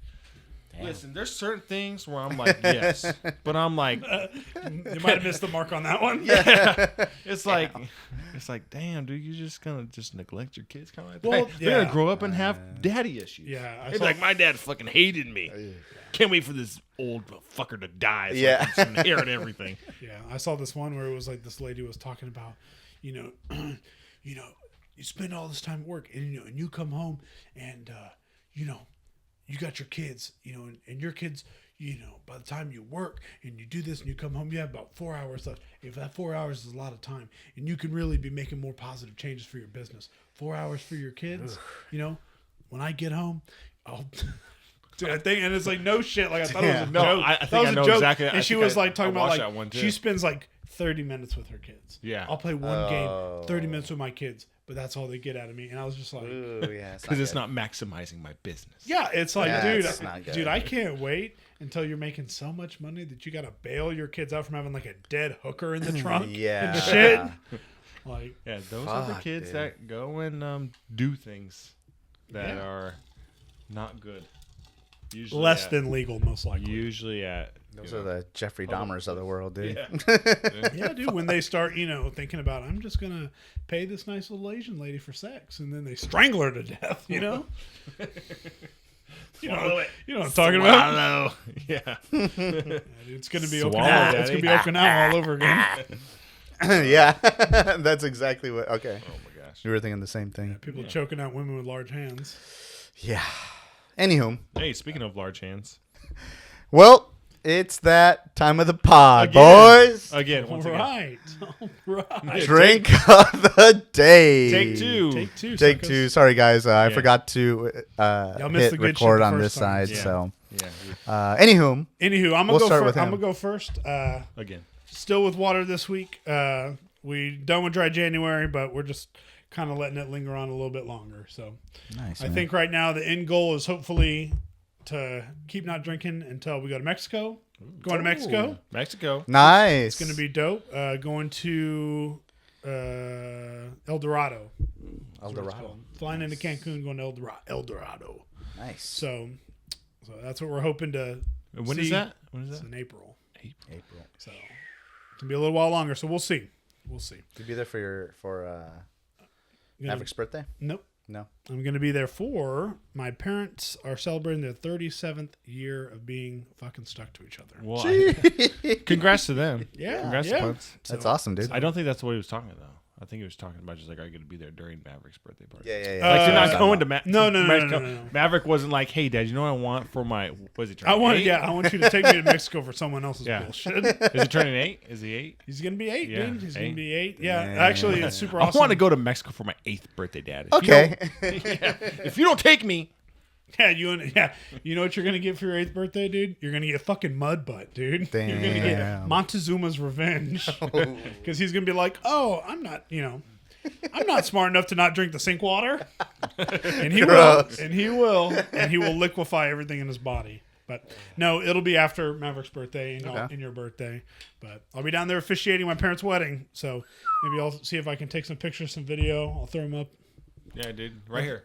listen, there's certain things where I'm like, yes, but I'm like, you might have missed the mark on that one. Yeah, it's like, damn, dude, you're just gonna neglect your kids, kind of like, well, they're gonna grow up and have daddy issues. Yeah, it's like my dad fucking hated me. Can't wait for this old fucker to die. So I can inherit everything. Yeah, I saw this one where it was like this lady was talking about, you spend all this time at work, and and you come home, and you got your kids, and your kids, by the time you work and you do this and you come home, you have about 4 hours left. If that 4 hours is a lot of time, and you can really be making more positive changes for your business. 4 hours for your kids, when I get home, I'll... Dude, I think, and it's like no shit. Like I thought it was a joke. I think I know exactly. And she was like talking about like she spends like 30 minutes with her kids. Yeah, I'll play one game, 30 minutes with my kids, but that's all they get out of me. And I was just like, because it's not maximizing my business. Yeah, it's like, dude, I can't wait until you're making so much money that you got to bail your kids out from having like a dead hooker in the trunk. And shit. Like, those are the kids that go and do things that are not good. Usually less than legal, most likely. Usually those are the Jeffrey Dahmers of the world, dude. Yeah, dude. When they start, thinking about, I'm just gonna pay this nice little Asian lady for sex, and then they strangle her to death. You know what I'm talking about? Yeah. It's gonna be Okinawa. It's gonna be Okinawa all over again. Yeah, that's exactly what. Okay. Oh my gosh. We were thinking the same thing. People choking out women with large hands. Yeah. Anywho. Hey, speaking of large hands. Well, it's that time of the pod, boys. Again, All right. Drink of the day. Take two. Take two. Sorry, guys. I forgot to hit record on this side. Yeah. So, Yeah. Anywho, I'm gonna go first. Again. Still with water this week. We done with dry January, but we're just kind of letting it linger on a little bit longer. So nice. I think right now the end goal is hopefully to keep not drinking until we go to Mexico. Going to Mexico. Nice. It's going to be dope. Going to El Dorado. Flying into Cancun, going to El Dorado. Nice. So that's what we're hoping to When see. is that? It's in April. April. So it's going to be a little while longer, so we'll see. You'll be there for Maverick's birthday? Nope. No. I'm going to be there for my parents are celebrating their 37th year of being fucking stuck to each other. Well, congrats to them. Yeah. Congrats to Punts. That's awesome, dude. I don't think that's what he was talking about. I think he was talking about just like, are you going to be there during Maverick's birthday party? Yeah. Like, you're not going to No. Maverick wasn't like, hey, Dad, you know what I want for my, what is he turning? I want you to take me to Mexico for someone else's bullshit. Is he turning 8? Is he 8? He's going to be 8, Yeah, dude. He's going to 8. be 8. Yeah, actually, it's super awesome. I want to go to Mexico for my 8th birthday, Dad. If you don't take me. Yeah, you know what you're gonna get for your 8th birthday, dude? You're gonna get fucking mud butt, dude. Damn. You're gonna get Montezuma's revenge, because he's gonna be like, "Oh, I'm not smart enough to not drink the sink water," and he will liquefy everything in his body. But no, it'll be after Maverick's birthday and your birthday. But I'll be down there officiating my parents' wedding, so maybe I'll see if I can take some pictures, some video. I'll throw them up. Yeah, dude, right here.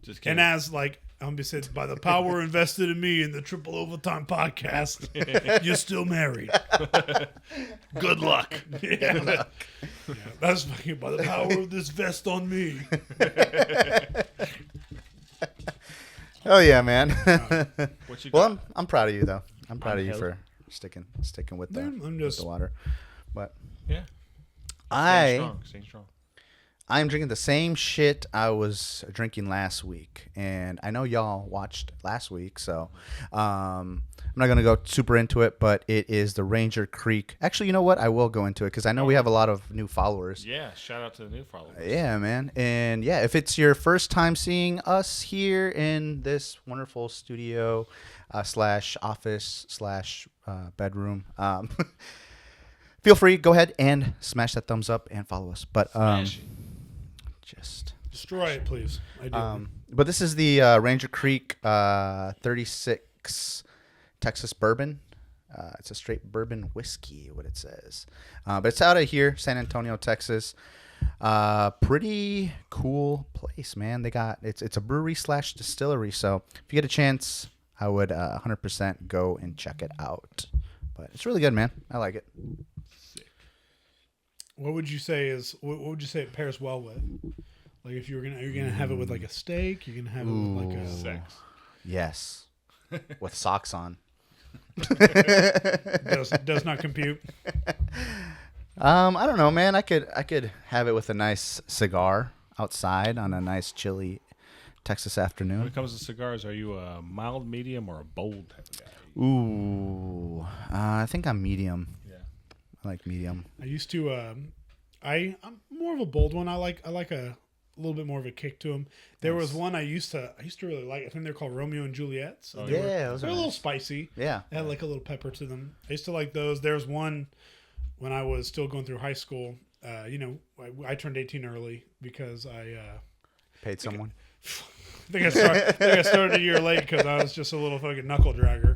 Just kidding. And as I'm be said, by the power invested in me in the Triple Overtime podcast, you're still married. Good luck. Yeah, that's fucking by the power of this vest on me. Oh yeah, man. What you got? Well, I'm proud of you though. I'm proud of you for sticking with the water. But yeah, staying strong. I'm drinking the same shit I was drinking last week, and I know y'all watched last week, so I'm not gonna go super into it. But it is the Ranger Creek. Actually, you know what? I will go into it because I know we have a lot of new followers. Yeah, shout out to the new followers. Yeah, man, and yeah, if it's your first time seeing us here in this wonderful studio / office / bedroom. Feel free, go ahead and smash that thumbs up and follow us. But just destroy it, please. I do. But this is the Ranger Creek 36 Texas bourbon. It's a straight bourbon whiskey, what it says. But it's out of here, San Antonio, Texas. Pretty cool place, man. It's a brewery / distillery. So if you get a chance, I would 100% go and check it out. But it's really good, man. I like it. What would you say it pairs well with? Like if you're gonna have it with like a steak, you're gonna have it with like a sex. Yes, with socks on. does not compute. I don't know, man. I could have it with a nice cigar outside on a nice chilly Texas afternoon. When it comes to cigars, are you a mild, medium, or a bold type of guy? Ooh, I think I'm medium. Yeah. I like medium. I used to. I'm more of a bold one. I like a little bit more of a kick to them. There was one I used to really like. I think they're called Romeo and Juliet. So they're a little spicy. Yeah, they had like a little pepper to them. I used to like those. There's one when I was still going through high school. I turned 18 early because I paid someone. I think I started a year late because I was just a little fucking knuckle dragger.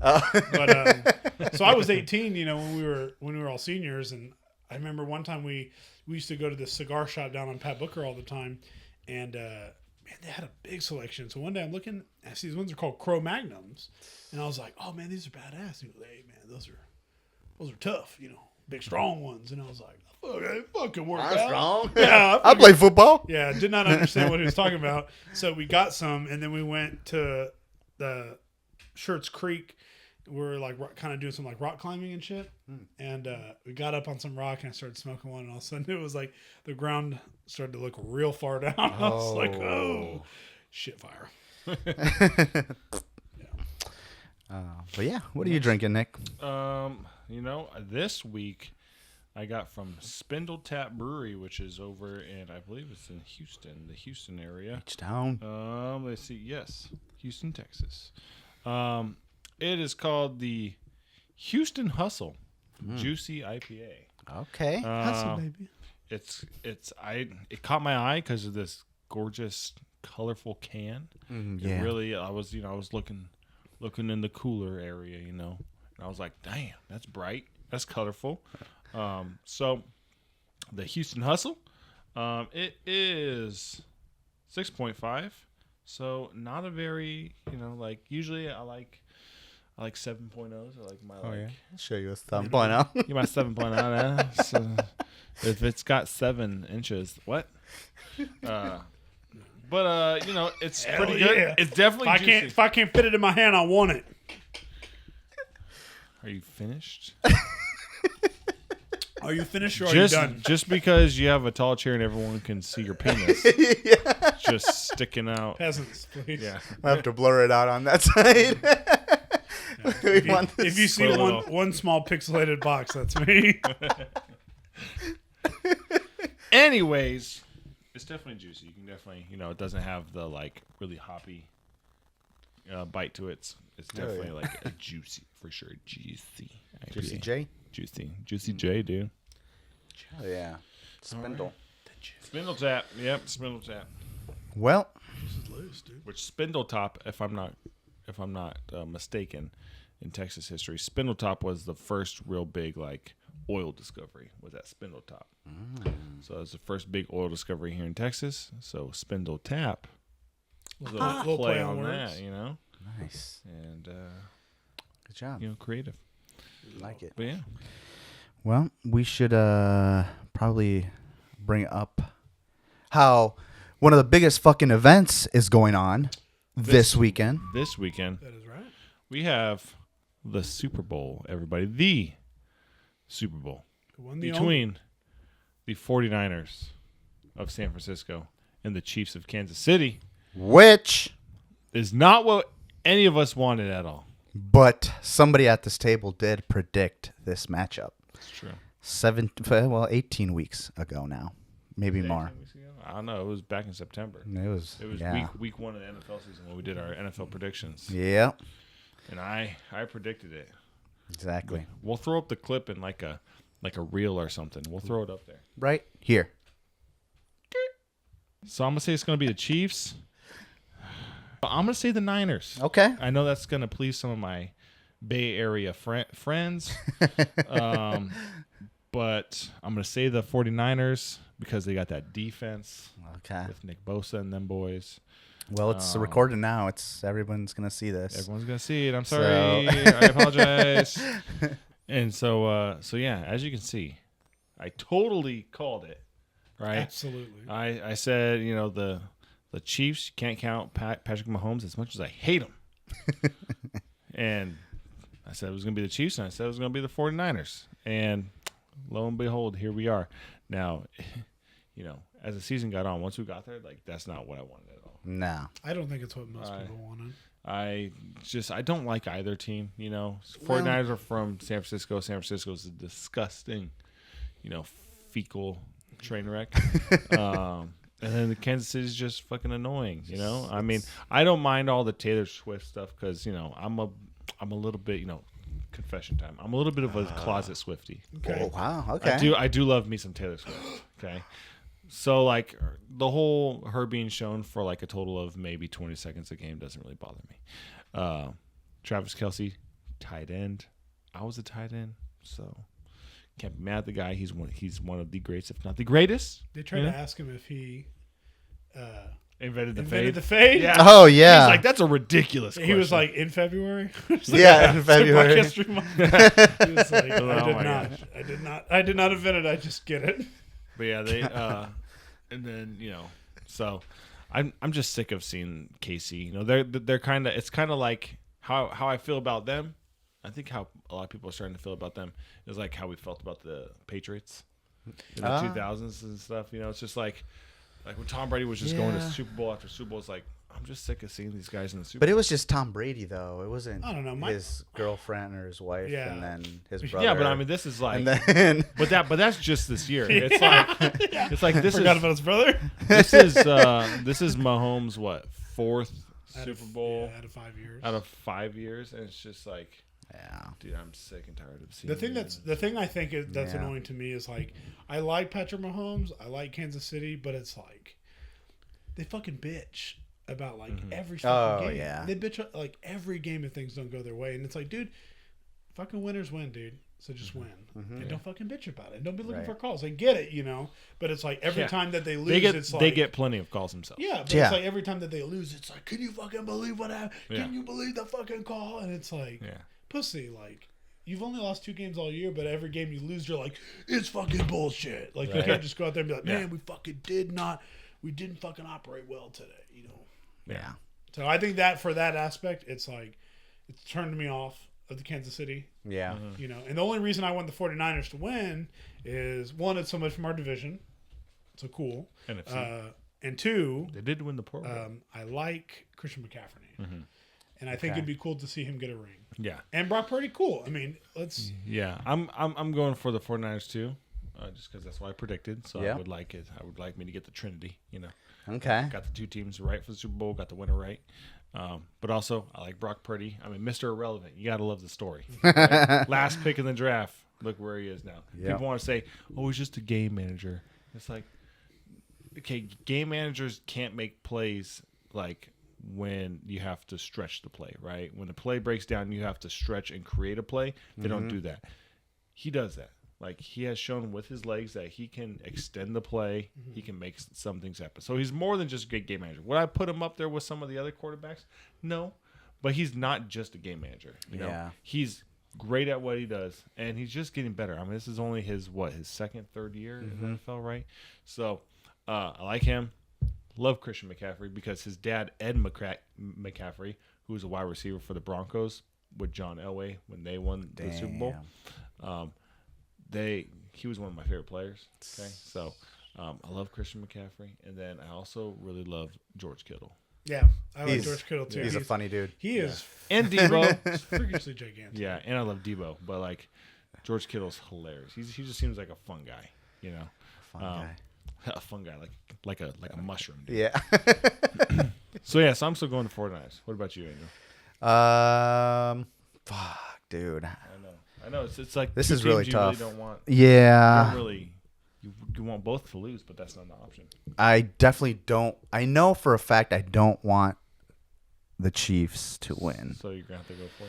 But so I was 18, when we were all seniors, and I remember one time we used to go to this cigar shop down on Pat Booker all the time, and man, they had a big selection. So one day I'm looking, I see these ones are called Cro Magnums, and I was like, oh man, these are badass. And he goes, hey man, those are tough, big strong ones. And I was like, okay, fucking work out. Strong. Yeah, I play football. Yeah, did not understand what he was talking about. So we got some, and then we went to the Schertz Creek. We were like kind of doing some like rock climbing and shit. And we got up on some rock, and I started smoking one, and all of a sudden it was like the ground started to look real far down. I was like, oh, shit fire. But yeah, what are you drinking, Nick? This week I got from Spindle Tap Brewery, which is over in, I believe it's in Houston, the Houston area. H-Town. Let's see. Yes, Houston, Texas. It is called the Houston Hustle Juicy IPA. Okay. Hustle, baby. It caught my eye because of this gorgeous, colorful can. Yeah. It really, I was looking in the cooler area, and I was like, damn, that's bright, that's colorful. So the Houston Hustle, it is 6.5, so not a very, like usually I like 7.0s. I like my I'll show you a 7.0. You my 7.0. So if it's got 7 inches, what? But it's pretty good. Yeah. It's definitely juicy. If I can't fit it in my hand, I want it. Are you finished? Are you finished or are you done? Just because you have a tall chair and everyone can see your penis just sticking out. Peasants, please. Yeah. I have to blur it out on that side. If you see one small pixelated box, that's me. Anyways, it's definitely juicy. You can definitely, it doesn't have the like really hoppy bite to it. It's definitely like a juicy, for sure, juicy. IPA. Juicy J? Juicy J, dude. Oh, yeah. Spindle. Right. Spindle Tap. Yep, Spindle Tap. Well, This is loose, dude. Which Spindle Top, if I'm not mistaken, in Texas history, Spindle Top was the first real big like oil discovery. Was that Spindle Top? So it was the first big oil discovery here in Texas. So Spindle Tap, little play on words. that, nice. and Good job. creative. Like it. But yeah, Well, we should probably bring up how one of the biggest fucking events is going on this weekend. this weekend That is right. we have the Super Bowl. Everybody, the Super Bowl between the 49ers of San Francisco and the Chiefs of Kansas City, Which, is not what any of us wanted at all. but somebody at this table did predict this matchup. It's true. 18 weeks ago now. Maybe more. I don't know. It was back in September. It was week 1 of the NFL season when we did our NFL predictions. Yeah, And I predicted it. exactly. We'll throw up the clip in like a reel or something. We'll throw it up there. Right here. So I'm gonna say it's gonna be the Chiefs. I'm gonna say the Niners. Okay. I know that's gonna please some of my Bay Area friends. But I'm gonna say the 49ers because they got that defense Okay. with Nick Bosa and them boys. Well, it's recorded now. Everyone's gonna see this. Everyone's gonna see it. I'm sorry. I apologize. And so yeah, as you can see, I totally called it. Right? Absolutely. I said, the Chiefs, you can't count Patrick Mahomes as much as I hate him. And I said it was going to be the Chiefs, and I said it was going to be the 49ers. And lo and behold, here we are. Now, as the season got on, once we got there, like that's not what I wanted at all. No. I don't think it's what most people wanted. I don't like either team. 49ers are from San Francisco. San Francisco is a disgusting, fecal train wreck. And then the Kansas City is just fucking annoying. I mean, I don't mind all the Taylor Swift stuff because I'm a little bit, confession time. I'm a little bit of a closet Swiftie. Okay. Oh, wow. Okay. I do love me some Taylor Swift. Okay. So like the whole her being shown for like a total of maybe 20 seconds a game doesn't really bother me. Travis Kelce, tight end. I was a tight end, so can't be mad at the guy. He's one of the greats, if not the greatest. They tried to ask him if he invented the fade. Yeah. Oh yeah. He's like, that's a ridiculous question. He was like, in February. Yeah, in February. He was like, I did not invent it. I just get it. But yeah, they and then so I'm just sick of seeing KC. They're kind of, it's kind of like how I feel about them. I think how a lot of people are starting to feel about them is like how we felt about the Patriots in the 2000s and stuff. It's just like when Tom Brady was just going to Super Bowl after Super Bowl. It's like, I'm just sick of seeing these guys in the Super Bowl. But it was just Tom Brady, though. It wasn't I don't know, his girlfriend or his wife and then his brother. Yeah, but I mean, this is like, and then but that's just this year. It's like this Forgot about his brother. This is Mahomes' fourth Super Bowl out of 5 years. Out of 5 years, and it's just like, yeah, dude, I'm sick and tired of seeing the thing I think that's annoying to me is like, I like Patrick Mahomes, I like Kansas City, but it's like they fucking bitch about like every fucking game. Yeah. They bitch like every game if things don't go their way, and it's like, dude, fucking winners win, dude. So just win, and don't fucking bitch about it. And don't be looking for calls. I get it, but it's like every time that they lose, they get plenty of calls themselves. Yeah, but it's like every time that they lose, it's like, can you fucking believe what happened? Yeah. Can you believe the fucking call? And it's like, pussy, like, you've only lost 2 games all year, but every game you lose, you're like, it's fucking bullshit. Like, you can't just go out there and be like, man, we didn't fucking operate well today, Yeah. So I think that for that aspect, it's like, it's turned me off of the Kansas City. Yeah. And the only reason I want the 49ers to win is, one, it's somebody from our division. So cool. And 2, they did win the Pro Bowl. I like Christian McCaffrey. And I think it'd be cool to see him get a ring. Yeah. And Brock Purdy, cool. I mean, let's. Yeah, I'm going for the 49ers too, just because that's what I predicted. So Yeah. I would like it. I would like me to get the Trinity. Okay. Got the 2 teams right for the Super Bowl. Got the winner right. But also, I like Brock Purdy. I mean, Mr. Irrelevant. You got to love the story. Right? Last pick in the draft. Look where he is now. Yep. People want to say, "Oh, he's just a game manager." It's like, okay, game managers can't make plays like when you have to stretch the play, right? When the play breaks down, you have to stretch and create a play. They don't do that. He does that. Like, he has shown with his legs that he can extend the play. He can make some things happen. So he's more than just a great game manager. Would I put him up there with some of the other quarterbacks? No. But he's not just a game manager. He's great at what he does, and he's just getting better. I mean, this is only his second, third year in the NFL, right? So I like him. Love Christian McCaffrey because his dad, Ed McCaffrey, who was a wide receiver for the Broncos with John Elway when they won the Super Bowl. He was one of my favorite players. Okay, so I love Christian McCaffrey, and then I also really love George Kittle. Yeah, I like George Kittle too. He's a funny dude. He is, and Debo, freakishly gigantic. Yeah, and I love Debo, but like George Kittle's hilarious. He just seems like a fun guy, Fun guy. A fun guy, like a mushroom. Dude. Yeah. So I'm still going to 49ers. What about you, Andrew? Fuck, dude. I know. It's like this two is really teams tough. You really don't want. Yeah. You want both to lose, but that's not an option. I definitely don't. I know for a fact I don't want the Chiefs to win. So you're gonna have to go 49ers.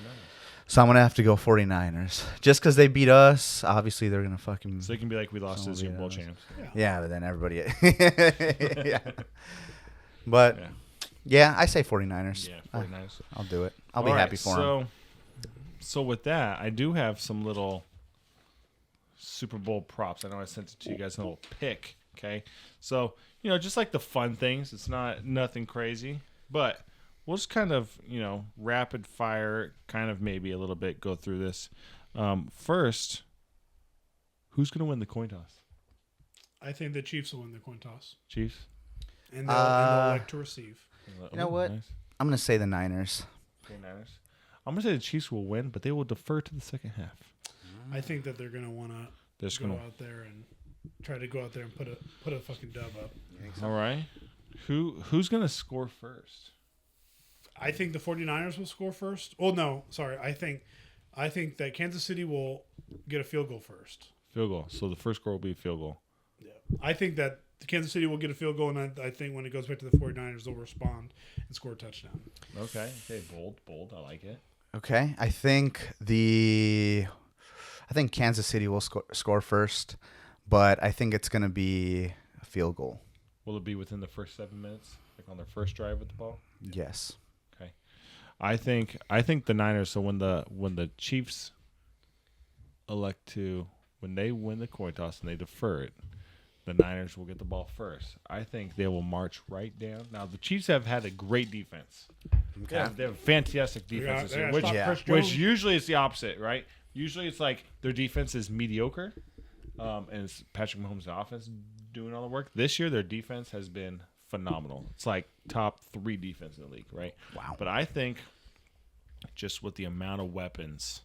So I'm gonna have to go 49ers. Just because they beat us, obviously they're gonna fucking. So it can be like we lost to the Super Bowl champs. Yeah, but then everybody. Yeah. But yeah, I say 49ers. Yeah, 49ers. I'll do it. I'll be happy for them. So with that, I do have some little Super Bowl props. I know I sent it to you guys in a little pick. Okay, so just like the fun things. It's nothing crazy, but we'll just kind of rapid fire, kind of maybe a little bit go through this. First, who's going to win the coin toss? I think the Chiefs will win the coin toss. Chiefs, and they'll elect to receive. You know what? Nice. I'm gonna say the Niners. 49ers. I'm going to say the Chiefs will win, but they will defer to the second half. I think that they're going to want to go out there and try to go out there and put a fucking dub up. So? All right. Who's going to score first? I think the 49ers will score first. Oh, no. Sorry. I think that Kansas City will get a field goal first. Field goal. So the first score will be a field goal. Yeah. I think that Kansas City will get a field goal, and I think when it goes back to the 49ers, they'll respond and score a touchdown. Okay. Bold. I like it. Okay. I think Kansas City will score first, but I think it's going to be a field goal. Will it be within the first 7 minutes, like on their first drive with the ball? Yes. Okay. I think the Niners. So when the Chiefs elect to, when they win the coin toss and they defer it, the Niners will get the ball first. I think they will march right down. Now the Chiefs have had a great defense. Okay. They have fantastic defense, which usually is the opposite, right? Usually it's like their defense is mediocre, and it's Patrick Mahomes' offense doing all the work. This year, their defense has been phenomenal. It's like top 3 defense in the league, right? Wow. But I think just with the amount of weapons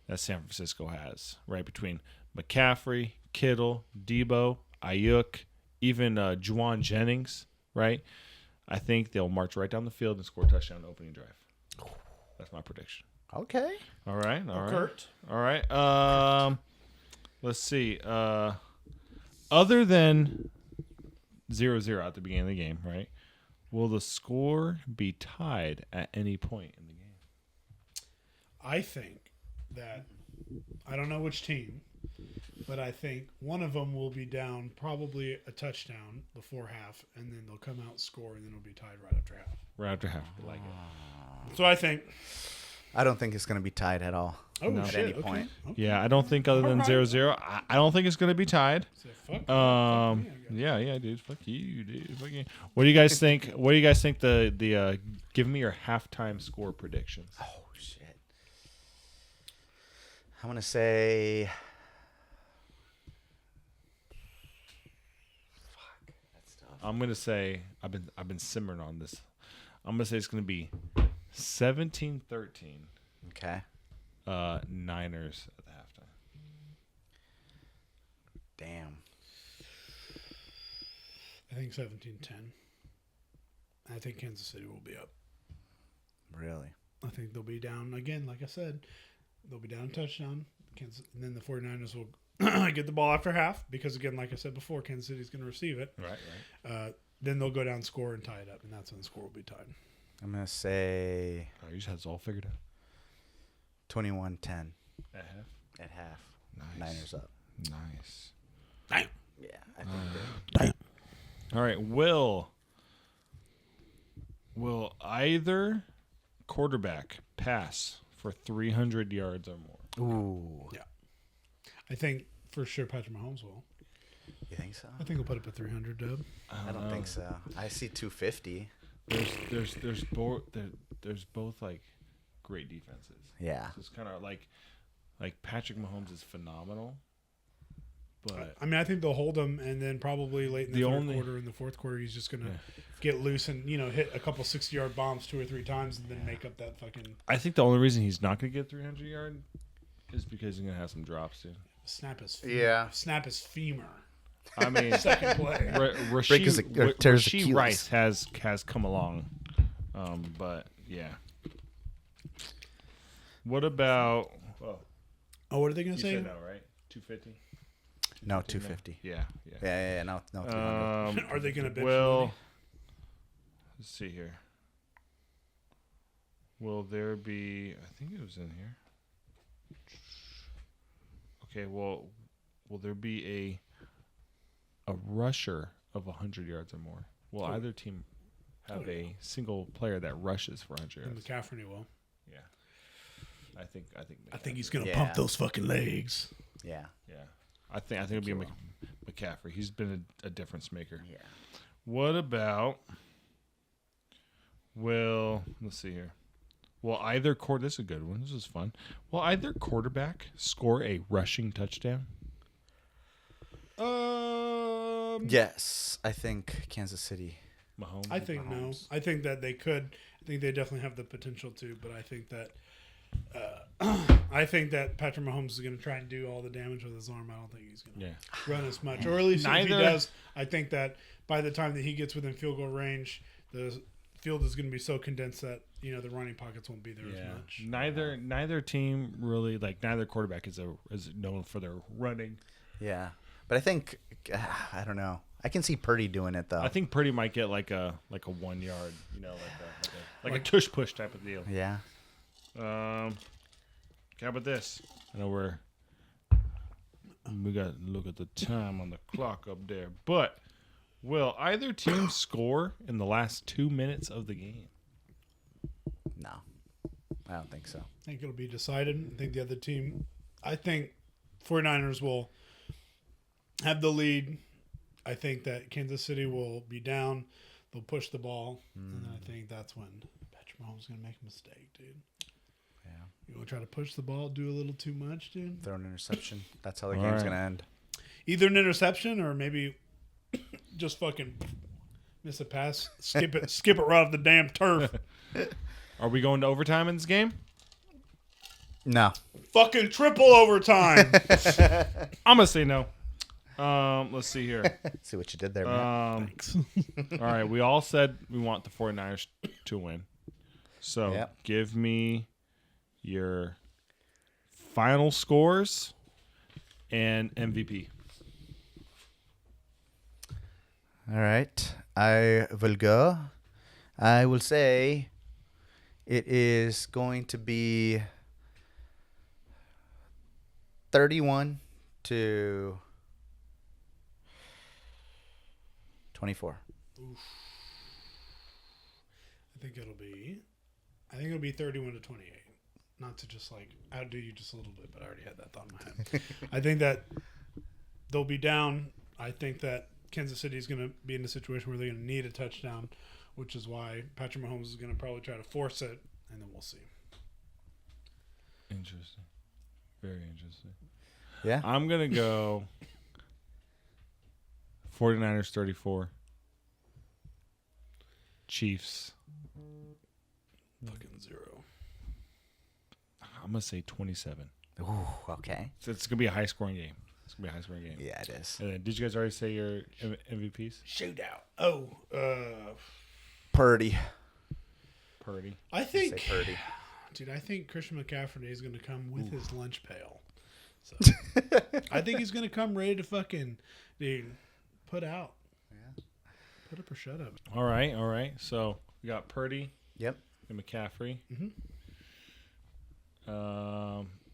that San Francisco has, right, between McCaffrey, Kittle, Debo, Ayuk, even Juwan Jennings, right? I think they'll march right down the field and score a touchdown on the opening drive. That's my prediction. Okay. All right. Kurt. All right. Let's see. Other than 0-0 at the beginning of the game, right? Will the score be tied at any point in the game? I think that I don't know which team, but I think one of them will be down probably a touchdown before half, and then they'll come out, score, and then it'll be tied right after half. Right after half. I like it. So I think. I don't think it's going to be tied at all. Oh, at shit. any point. Okay. Yeah, I don't think other than 0-0. I don't think it's going to be tied. So fuck me, Yeah, dude. Fuck you, dude. Fuck you. What do you guys think? What do you guys think? The give me your halftime score predictions. Oh shit! I'm gonna say. Fuck, that's tough. I'm gonna say I've been simmering on this. I'm gonna say it's gonna be 17-13. Okay. Niners at the halftime. Damn. I think 17-10. I think Kansas City will be up. Really? I think they'll be down again. Like I said, they'll be down a touchdown. And then the 49ers will get the ball after half because, again, like I said before, Kansas City's going to receive it. Right. Then they'll go down, score, and tie it up, and that's when the score will be tied. I'm gonna say. Oh, you just had this all figured out. 21-10 At half. at half. Nice. Niners up. Nice. Damn. Yeah, I think. All right. Will either quarterback pass for 300 yards or more? Ooh. Yeah. I think for sure Patrick Mahomes will. You think so? I think he'll put up a 300 dub. I don't think so. I see 250. There's both like great defenses. Yeah. So it's kind of like Patrick Mahomes is phenomenal, but I mean, I think they'll hold him, and then probably late in the third quarter, in the fourth quarter, he's just gonna get loose and hit a couple 60-yard bombs 2 or 3 times, and then make up that fucking. I think the only reason he's not gonna get 300 yard is because he's gonna have some drops, dude. Snap his femur. I mean, second play. Rashee Rice has come along, but yeah. What about? Oh, what are they gonna say? You said no, right? 250. No, 250. Yeah. Yeah. No. 300. Are they gonna bench? Well, let's see here. Will there be? I think it was in here. Okay. Well, will there be a rusher of 100 yards or more? Will either team have a single player that rushes for 100 yards? McCaffrey will. Yeah. I think he's gonna pump those fucking legs. Yeah. I think it'll be McCaffrey. He's been a difference maker. Yeah. What about? Let's see here. Will either this is a good one. This is fun. Will either quarterback score a rushing touchdown? Yes, I think Kansas City. I think Mahomes. No. I think that they could. I think they definitely have the potential to, but I think that Patrick Mahomes is going to try and do all the damage with his arm. I don't think he's going to run as much, or at least if he does, I think that by the time that he gets within field goal range, the field is going to be so condensed that the running pockets won't be there as much. Neither team really neither quarterback is known for their running. Yeah, but I think I don't know. I can see Purdy doing it though. I think Purdy might get like a 1 yard, like a tush push type of deal. Yeah. How about this? I know we got to look at the time on the clock up there, but will either team score in the last 2 minutes of the game? No, I don't think so. I think it'll be decided. I think the other team, 49ers will have the lead. I think that Kansas City will be down. They'll push the ball. And I think that's when Patrick Mahomes is going to make a mistake, dude. Yeah. You want to try to push the ball, do a little too much, dude? Throw an interception. That's how the game's going to end. Either an interception or maybe just fucking miss a pass. Skip it right off the damn turf. Are we going to overtime in this game? No. Fucking triple overtime. I'm going to say no. Let's see here. See what you did there, man. Thanks. All right, we all said we want the 49ers to win. So give me your final scores and MVP. All right. I will go. I will say it is going to be 31 to 24. Oof. I think it'll be 31 to 28. Not to just outdo you just a little bit, but I already had that thought in my head. I think that they'll be down. I think that Kansas City is going to be in a situation where they're going to need a touchdown, which is why Patrick Mahomes is going to probably try to force it, and then we'll see. Interesting. Very interesting. Yeah. I'm going to go 49ers 34. Chiefs. Fucking 0. I'm going to say 27. Ooh, okay. So it's going to be a high-scoring game. Yeah, it is. And then, did you guys already say your MVPs? Shootout. Purdy. I think. Say Purdy. Dude, I think Christian McCaffrey is going to come with his lunch pail. So I think he's going to come ready to fucking, put out. Yeah. Put up or shut up. All right. So we got Purdy. Yep. And McCaffrey. Mm-hmm.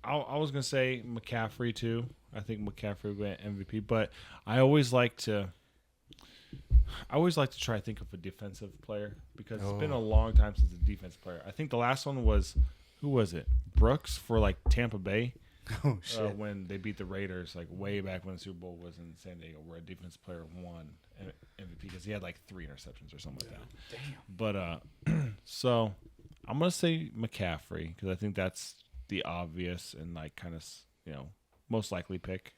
I was going to say McCaffrey too. I think McCaffrey will get MVP, but I always like to try to think of a defensive player because it's been a long time since a defensive player. I think the last one was, who was it? Brooks for Tampa Bay. Oh shit! When they beat the Raiders, way back when the Super Bowl was in San Diego, where a defensive player won MVP because he had 3 interceptions or something like that. Damn. But so I'm gonna say McCaffrey because I think that's the obvious and kind of most likely pick.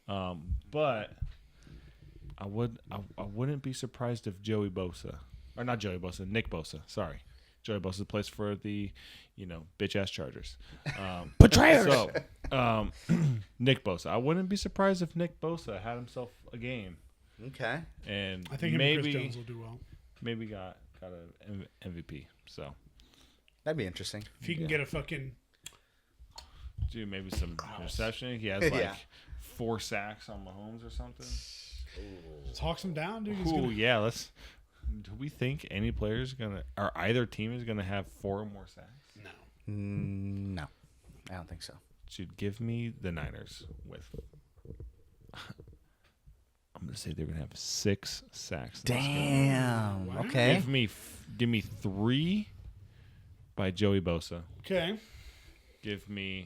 But I wouldn't be surprised if Nick Bosa. Sorry, Joey Bosa plays for the bitch ass Chargers. Betrayers. So Nick Bosa. I wouldn't be surprised if Nick Bosa had himself a game. Okay. And I think maybe Chris Jones will do well. Maybe got an MVP. So that'd be interesting. If he can get a fucking. Dude, maybe some interception. He has 4 sacks on Mahomes or something. Let's hawk him down, dude. Yeah. Do we think any player's or either team is gonna have 4 or more sacks? No. No, I don't think so. Should give me the Niners with. I'm gonna say they're gonna have 6 sacks. Damn. Wow. Okay. Give me 3 by Joey Bosa. Okay. Give me.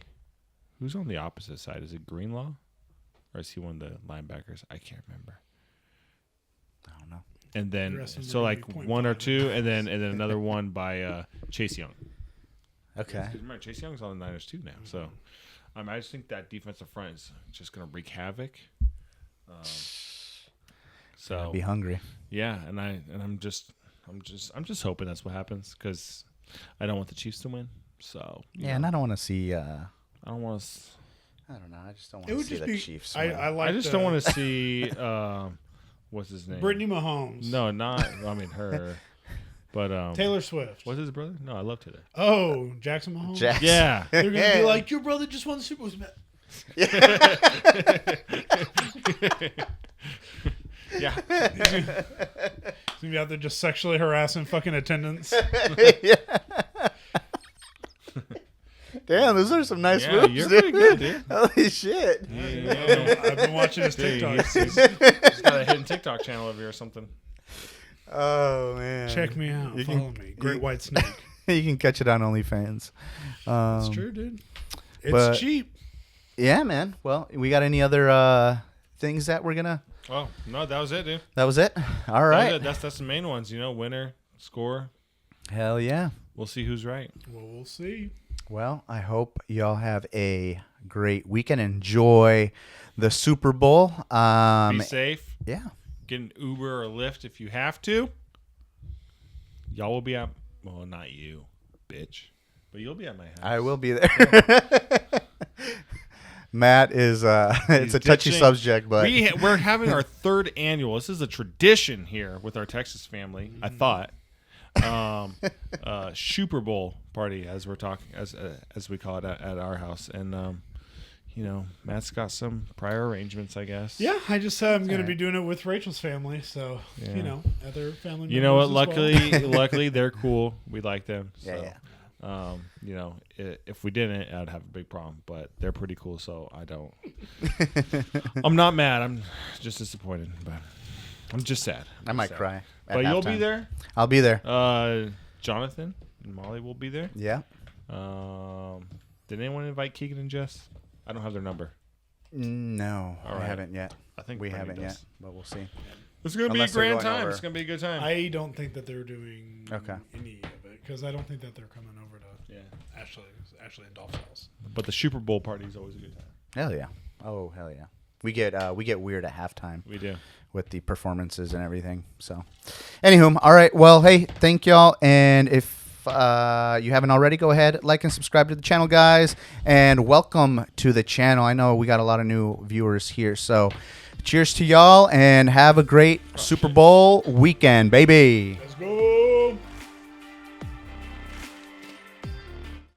Who's on the opposite side? Is it Greenlaw? Or is he one of the linebackers? I can't remember. I don't know. And then, so 1 or 2, and then another one by Chase Young. Okay. Remember, Chase Young's on the Niners too now. So I just think that defensive front is just going to wreak havoc. So be hungry. Yeah, and I'm I'm just hoping that's what happens because I don't want the Chiefs to win. So and I don't want to see. I don't want to. I don't know. I just don't want to see the Chiefs win. I just don't want to see. What's his name? Brittany Mahomes. No, not. I mean her. But Taylor Swift. What's his brother? No, I love Taylor. Oh, Jackson Mahomes. Yeah, they're gonna be like, your brother just won the Super Bowl. Yeah. He's gonna be out there just sexually harassing fucking attendants. Yeah. Damn, those are some nice moves, you're dude. pretty good, dude. Holy shit. Yeah. I've been watching his TikTok. He's got a hidden TikTok channel over here or something. Oh, man. Check me out. Follow me. Great White Snake. You can catch it on OnlyFans. It's true, dude. It's cheap. Yeah, man. Well, we got any other things that we're going to... Oh, no, that was it, dude. That was it? All right. That's the main ones, winner, score. Hell yeah. We'll see who's right. Well, we'll see. Well, I hope y'all have a great weekend. Enjoy the Super Bowl. Be safe. Yeah. Get an Uber or Lyft if you have to. Y'all will be at... Well, not you, bitch. But you'll be at my house. I will be there. Matt is... it's a touchy subject, but... We're having our third annual. This is a tradition here with our Texas family, I thought. Super Bowl party, as we're talking, as we call it at our house. And, Matt's got some prior arrangements, I guess. Yeah, I just I'm going to be doing it with Rachel's family, so other family members. You know what? Well. Luckily, they're cool. We like them. Yeah, so, if we didn't, I'd have a big problem. But they're pretty cool, so I don't. I'm not mad. I'm just disappointed, but I'm just sad. I might cry. But you'll be there. I'll be there. Jonathan and Molly will be there. Yeah. Did anyone invite Keegan and Jess? I don't have their number. No, All right. I haven't yet. I think we Brandon haven't does. yet, but we'll see. It's going to be a grand time. It's going to be a good time. I don't think that they're doing any of it because I don't think that they're coming over to Ashley and Dolph's house. But the Super Bowl party is always a good time. Hell yeah. Oh, hell yeah. We get weird at halftime. We do. With the performances and everything. So, anywho, all right. Well, hey, thank y'all. And if you haven't already, go ahead, like and subscribe to the channel, guys. And welcome to the channel. I know we got a lot of new viewers here. So, cheers to y'all and have a great Super Bowl weekend, baby.